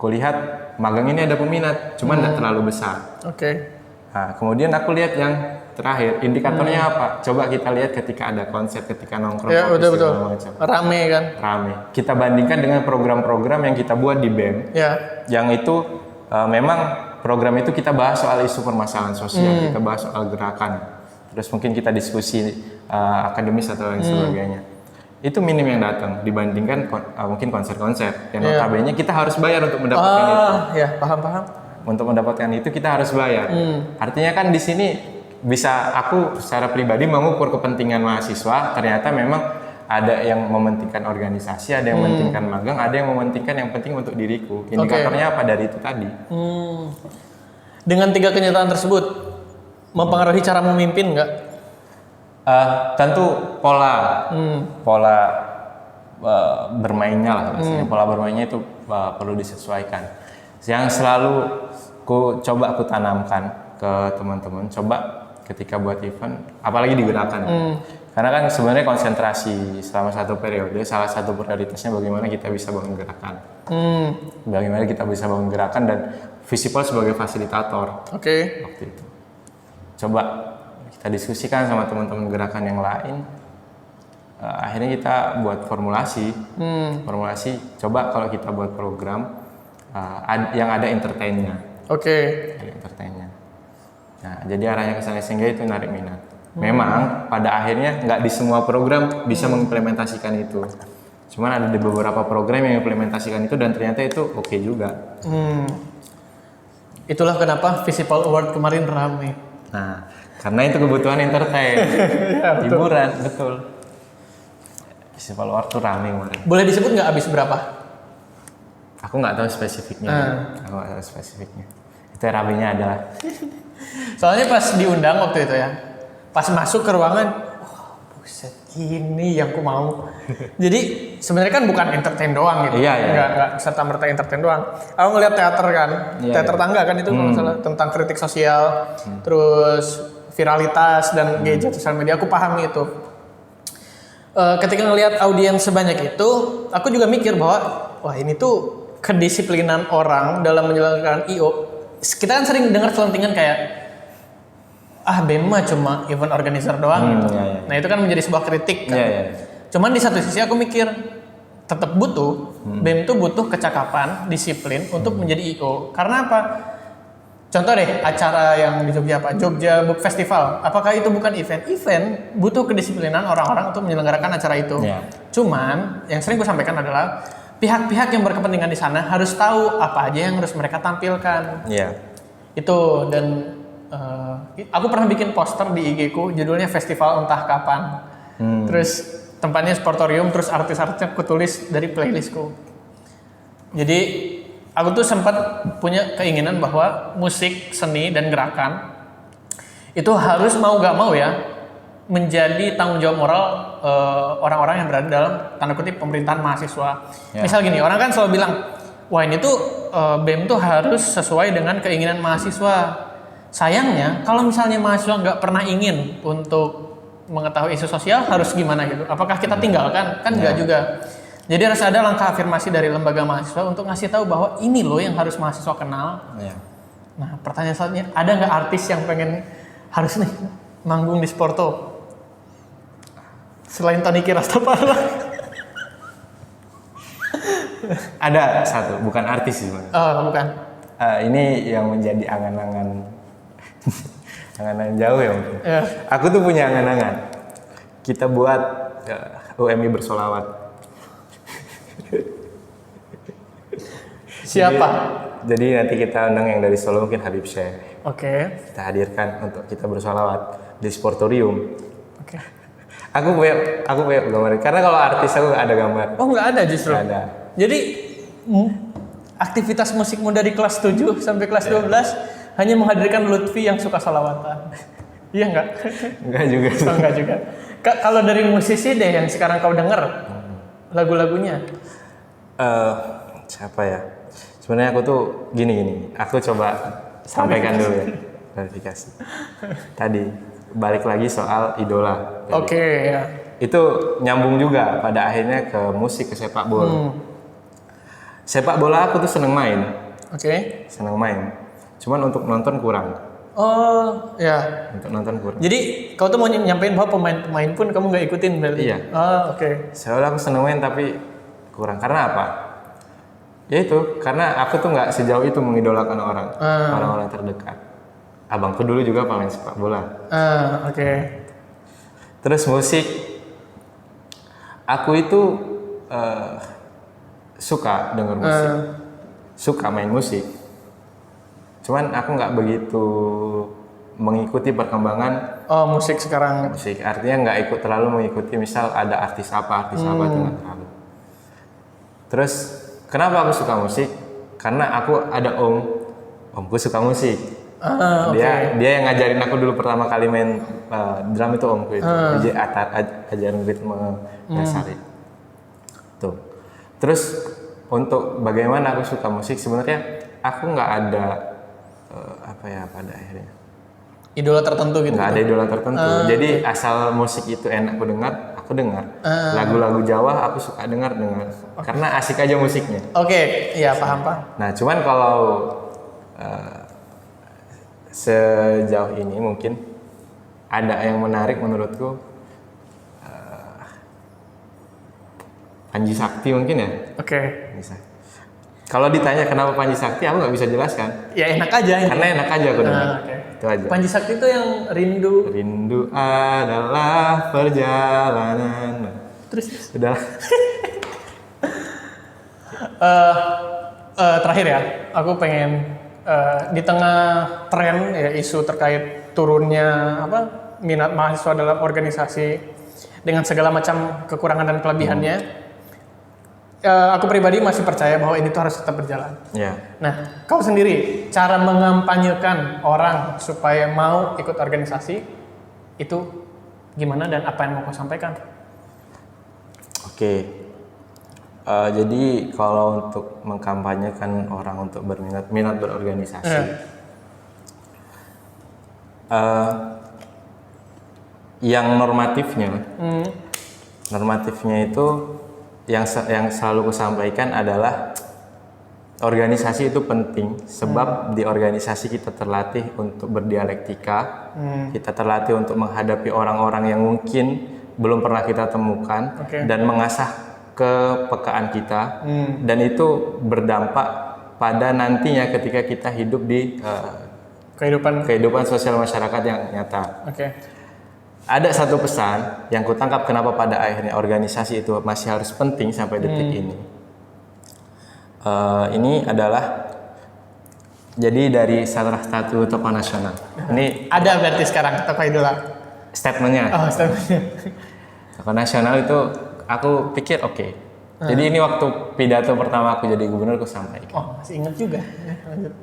kulihat magang ini ada peminat, cuman tidak terlalu besar. Nah, kemudian aku lihat yang terakhir, indikatornya apa? Coba kita lihat ketika ada konser, ketika nongkrong. Betul. Rame kan? Rame. Kita bandingkan dengan program-program yang kita buat di BEM, yang itu memang program itu kita bahas soal isu permasalahan sosial, kita bahas soal gerakan, terus mungkin kita diskusi akademis atau lain sebagainya. Itu minim yang datang dibandingkan mungkin konser-konser yang notabene kita harus bayar untuk mendapatkan itu. Paham. Untuk mendapatkan itu kita harus bayar. Artinya kan di sini bisa aku secara pribadi mengukur kepentingan mahasiswa, ternyata memang ada yang mementingkan organisasi, ada yang mementingkan magang, ada yang mementingkan yang penting untuk diriku. Indikatornya apa dari itu tadi? Dengan 3 kenyataan tersebut mempengaruhi cara memimpin nggak? Tentu pola bermainnya lah rasanya. Pola bermainnya itu perlu disesuaikan. Yang selalu aku tanamkan ke teman-teman, coba ketika buat event, apalagi di gerakan. Karena kan sebenarnya konsentrasi selama satu periode, salah satu prioritasnya bagaimana kita bisa bangun gerakan. Bagaimana kita bisa bangun gerakan dan Visipol sebagai fasilitator. Waktu itu. Coba kita diskusikan sama teman-teman gerakan yang lain. Akhirnya kita buat formulasi. Coba kalau kita buat program yang ada entertainnya. Ada entertainnya. Nah, jadi arahnya ke sana sehingga itu narik minat. Memang pada akhirnya nggak di semua program bisa mengimplementasikan itu. Cuman ada di beberapa program yang mengimplementasikan itu dan ternyata itu oke juga. Itulah kenapa Visipol Award kemarin ramai. Nah, karena itu kebutuhan entertain, hiburan, betul. Visipol Award tuh ramai kemarin. Boleh disebut nggak habis berapa? Aku nggak tahu spesifiknya. Itu ramainya adalah. Soalnya pas diundang waktu itu ya, pas masuk ke ruangan, buset, ini yang ku mau. Jadi sebenarnya kan bukan entertain doang gitu. Nggak serta merta entertain doang. Aku ngeliat teater kan, teater tangga kan itu masalah tentang kritik sosial, terus viralitas dan gadget sosial media. Aku paham itu. Ketika ngelihat audiens sebanyak itu, aku juga mikir bahwa wah ini tuh kedisiplinan orang dalam menjalankan IO. Kita kan sering dengar selentingan kayak BEM mah cuma event organizer doang gitu. Nah itu kan menjadi sebuah kritik kan. Cuman di satu sisi aku mikir tetap butuh BEM itu butuh kecakapan, disiplin untuk menjadi IO. Karena apa? Contoh deh acara yang di Jogja Jogja Book Festival. Apakah itu bukan event? Event butuh kedisiplinan orang-orang untuk menyelenggarakan acara itu. Cuman yang sering gue sampaikan adalah pihak-pihak yang berkepentingan di sana harus tahu apa aja yang harus mereka tampilkan. Itu dan aku pernah bikin poster di IG ku judulnya Festival Entah Kapan. Terus tempatnya sportorium, terus artis-artisnya aku tulis dari playlistku. Jadi aku tuh sempat punya keinginan bahwa musik, seni dan gerakan itu harus mau gak mau ya menjadi tanggung jawab moral orang-orang yang berada dalam tanda kutip pemerintahan mahasiswa. Misal gini, orang kan selalu bilang, wah ini tuh BEM tuh harus sesuai dengan keinginan mahasiswa. Sayangnya kalau misalnya mahasiswa nggak pernah ingin untuk mengetahui isu sosial, harus gimana gitu? Apakah kita tinggalkan? Kan nggak juga. Jadi harus ada langkah afirmasi dari lembaga mahasiswa untuk ngasih tahu bahwa ini loh yang harus mahasiswa kenal. Nah, pertanyaan selanjutnya, ada nggak artis yang pengen harus nih manggung di Sporto selain Tony Kirastapala? Ada satu, bukan artis sih. Oh, bukan. Ini yang menjadi angan-angan angan-angan jauh ya mungkin. Aku tuh punya angan-angan. Kita buat UMI bersolawat. Siapa? Jadi nanti kita undang yang dari Solo, mungkin Habib Syekh. Oke. Kita hadirkan untuk kita bersolawat di Sportorium. Oke. Aku punya gambar. Karena kalau artis aku nggak ada gambar. Oh, nggak ada justru. Nggak ada. Jadi aktivitas musikmu dari kelas 7 sampai kelas 12 hanya menghadirkan Lutfi yang suka salawatan. Iya nggak? Enggak juga. Oh, enggak juga. Kalau dari musisi deh yang sekarang kau denger lagu-lagunya. Siapa ya? Sebenarnya aku tuh gini. Aku coba sampaikan dulu ya. Klarifikasi. Tadi balik lagi soal idola. Oke, ya. Itu nyambung juga pada akhirnya ke musik, ke sepak bola. Sepak bola aku tuh seneng main. Oke. Seneng main. Cuman untuk nonton kurang. Oh, ya. Untuk nonton kurang. Jadi kau tuh mau nyampein bahwa pemain-pemain pun kamu nggak ikutin berarti? Iya. Oh, oke. Soalnya aku seneng main tapi kurang. Karena apa? Ya itu, karena aku tuh nggak sejauh itu mengidolakan orang-orang terdekat. Abangku dulu juga pemain sepak bola. Oke. Terus musik, aku itu suka denger musik, suka main musik. Cuman aku nggak begitu mengikuti perkembangan musik sekarang. Musik, artinya nggak ikut terlalu mengikuti. Misal ada artis apa itu nggak terlalu. Terus kenapa aku suka musik? Karena aku ada omku suka musik. Dia yang ngajarin aku dulu pertama kali main drum itu omku itu. Dia ajarin ritme dasar itu. Tuh. Terus untuk bagaimana aku suka musik, sebenarnya aku nggak ada pada akhirnya idola tertentu gitu. Nggak ada idola tertentu. Jadi asal musik itu enak aku dengar. Lagu-lagu Jawa aku suka dengar. Karena asik aja musiknya. Oke, iya paham. Nah, cuman kalau sejauh ini mungkin ada yang menarik menurutku, Panji Sakti mungkin ya. Oke. Bisa. Kalau ditanya kenapa Panji Sakti, aku nggak bisa jelaskan. Ya enak aja. Karena enak aja aku dengar. Itu aja. Panji Sakti itu yang rindu. Rindu adalah perjalanan. Terus. Udah. Terakhir ya, aku pengen di tengah tren ya isu terkait turunnya minat mahasiswa dalam organisasi dengan segala macam kekurangan dan kelebihannya. Aku pribadi masih percaya bahwa ini tuh harus tetap berjalan. Yeah. Nah, kau sendiri cara mengampanyekan orang supaya mau ikut organisasi itu gimana dan apa yang mau kau sampaikan? Oke. Jadi kalau untuk mengkampanyekan orang untuk minat berorganisasi, yang normatifnya itu yang selalu kusampaikan adalah organisasi itu penting sebab di organisasi kita terlatih untuk berdialektika, kita terlatih untuk menghadapi orang-orang yang mungkin belum pernah kita temukan dan mengasah kepekaan kita dan itu berdampak pada nantinya ketika kita hidup di kehidupan sosial masyarakat yang nyata. Ada satu pesan yang kutangkap kenapa pada akhirnya organisasi itu masih harus penting sampai detik ini. Ini adalah Jadi dari salah satu tokoh nasional. Ini Ada berarti sekarang tokoh idola. statementnya. Oh, statementnya. Tokoh nasional itu aku pikir oke. Jadi ini waktu pidato pertama aku jadi gubernur aku sampaikan. Oh, masih ingat juga. Lanjut.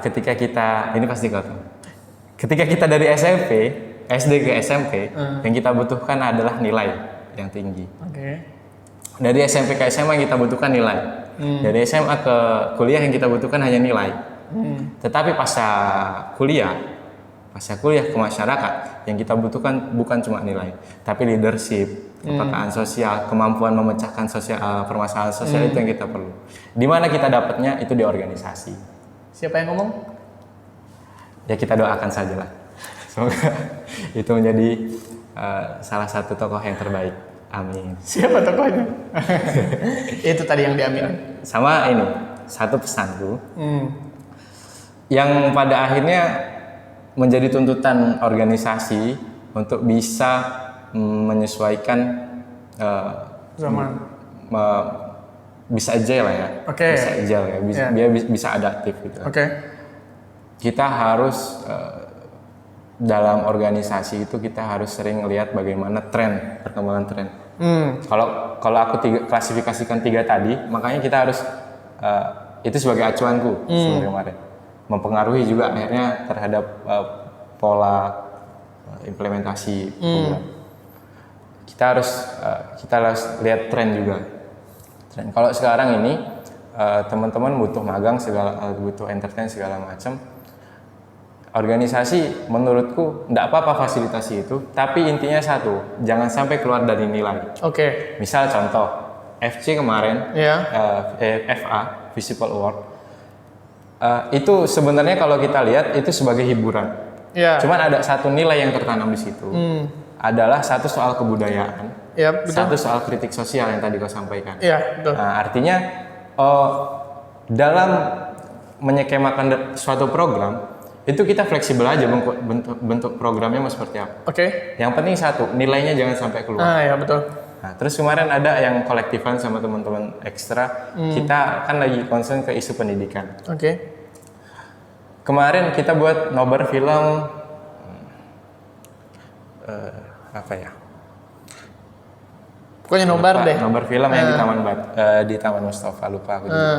Ketika kita ini pasti kau tahu. Ketika kita dari SMP, SD ke SMP, yang kita butuhkan adalah nilai yang tinggi. Oke. Dari SMP ke SMA yang kita butuhkan nilai. Dari SMA ke kuliah yang kita butuhkan hanya nilai. Tetapi pasca kuliah ke masyarakat yang kita butuhkan bukan cuma nilai, tapi leadership, kepekaan sosial, kemampuan memecahkan permasalahan sosial itu yang kita perlu. Di mana kita dapatnya itu di organisasi. Siapa yang ngomong? Ya kita doakan sajalah. Semoga itu menjadi salah satu tokoh yang terbaik. Amin. Siapa tokohnya? Itu tadi yang diamin. Sama ini, satu pesanku yang pada akhirnya menjadi tuntutan organisasi untuk bisa menyesuaikan Zaman. bisa agile ya. Oke. Bisa agile ya, dia bisa adaptif gitu. Oke. Kita harus dalam organisasi itu kita harus sering lihat bagaimana perkembangan tren. Kalau aku klasifikasikan 3 tadi, makanya kita harus itu sebagai acuanku sebenarnya kemarin. Mempengaruhi juga akhirnya terhadap pola implementasi program. Kita harus lihat tren juga. Kalau sekarang ini teman-teman butuh magang butuh entertain segala macam. Organisasi menurutku tidak apa-apa fasilitasi itu, tapi intinya satu, jangan sampai keluar dari nilai. Oke. Misal contoh, FC kemarin, FA, Visible Award, itu sebenarnya kalau kita lihat itu sebagai hiburan. Yeah. Cuman ada satu nilai yang tertanam di situ, adalah satu soal kebudayaan, satu soal kritik sosial yang tadi kau sampaikan. Betul. Nah, artinya dalam menyekemakan suatu program, itu kita fleksibel aja bentuk programnya mau seperti apa. Oke. Yang penting satu, nilainya jangan sampai keluar. Ya betul. Nah, terus kemarin ada yang kolektifan sama teman-teman ekstra, kita kan lagi concern ke isu pendidikan. Oke. Kemarin kita buat nobar film apa ya? Pokoknya nobar deh. Nobar film yang di Taman Mustafa, lupa aku juga.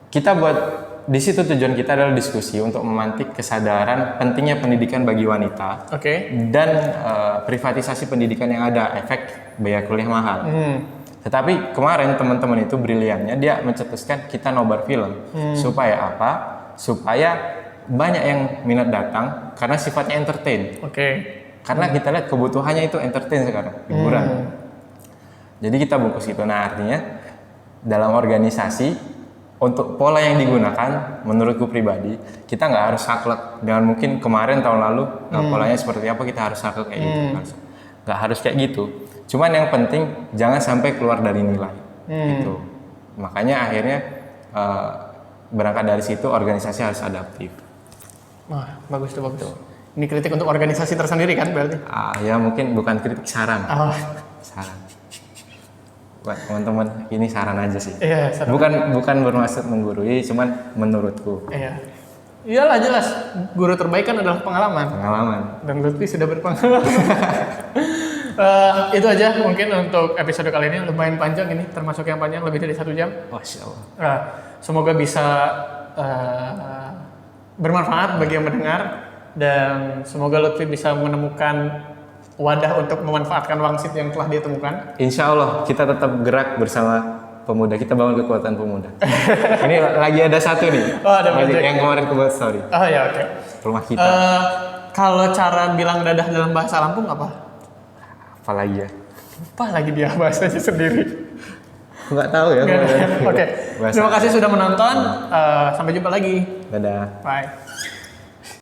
Kita buat di situ tujuan kita adalah diskusi untuk memantik kesadaran pentingnya pendidikan bagi wanita. Oke. Dan privatisasi pendidikan yang ada, efek biaya kuliah mahal. Tetapi kemarin teman-teman itu briliannya dia mencetuskan kita nobar film. Supaya apa? Supaya banyak yang minat datang karena sifatnya entertain. Oke. Karena kita lihat kebutuhannya itu entertain sekarang, hiburan. Jadi kita bungkus itu. Nah, artinya dalam organisasi untuk pola yang digunakan, menurutku pribadi, kita nggak harus saklek dengan mungkin kemarin tahun lalu polanya seperti apa kita harus saklek kayak gitu. Nggak harus kayak gitu. Cuman yang penting jangan sampai keluar dari nilai. Gitu. Makanya akhirnya berangkat dari situ organisasi harus adaptif. Wah, bagus tuh, bagus. Ini kritik untuk organisasi tersendiri kan berarti? Ya mungkin bukan kritik, saran. Saran. Buat teman-teman, ini saran aja sih. Iya, saran. Bukan bermaksud menggurui, cuman menurutku. Iya. Iyalah jelas, guru terbaik kan adalah pengalaman. Pengalaman. Dan Lutfi sudah berpengalaman. Itu aja mungkin untuk episode kali ini, lumayan panjang ini, termasuk yang panjang lebih dari 1 jam. Masya Allah. Semoga bisa bermanfaat bagi yang mendengar dan semoga Lutfi bisa menemukan wadah untuk memanfaatkan wangsit yang telah dia temukan. Insya Allah kita tetap gerak bersama pemuda, kita bangun kekuatan pemuda. Ini lagi ada satu nih. Ada yang kemarin aku buat story. Ya oke. Rumah kita. Kalau cara bilang dadah dalam bahasa Lampung apa? Apa lagi ya? Apa lagi dia bahasanya sendiri? Nggak tahu ya. Oke. Terima kasih sudah menonton. Sampai jumpa lagi. Dadah. Bye.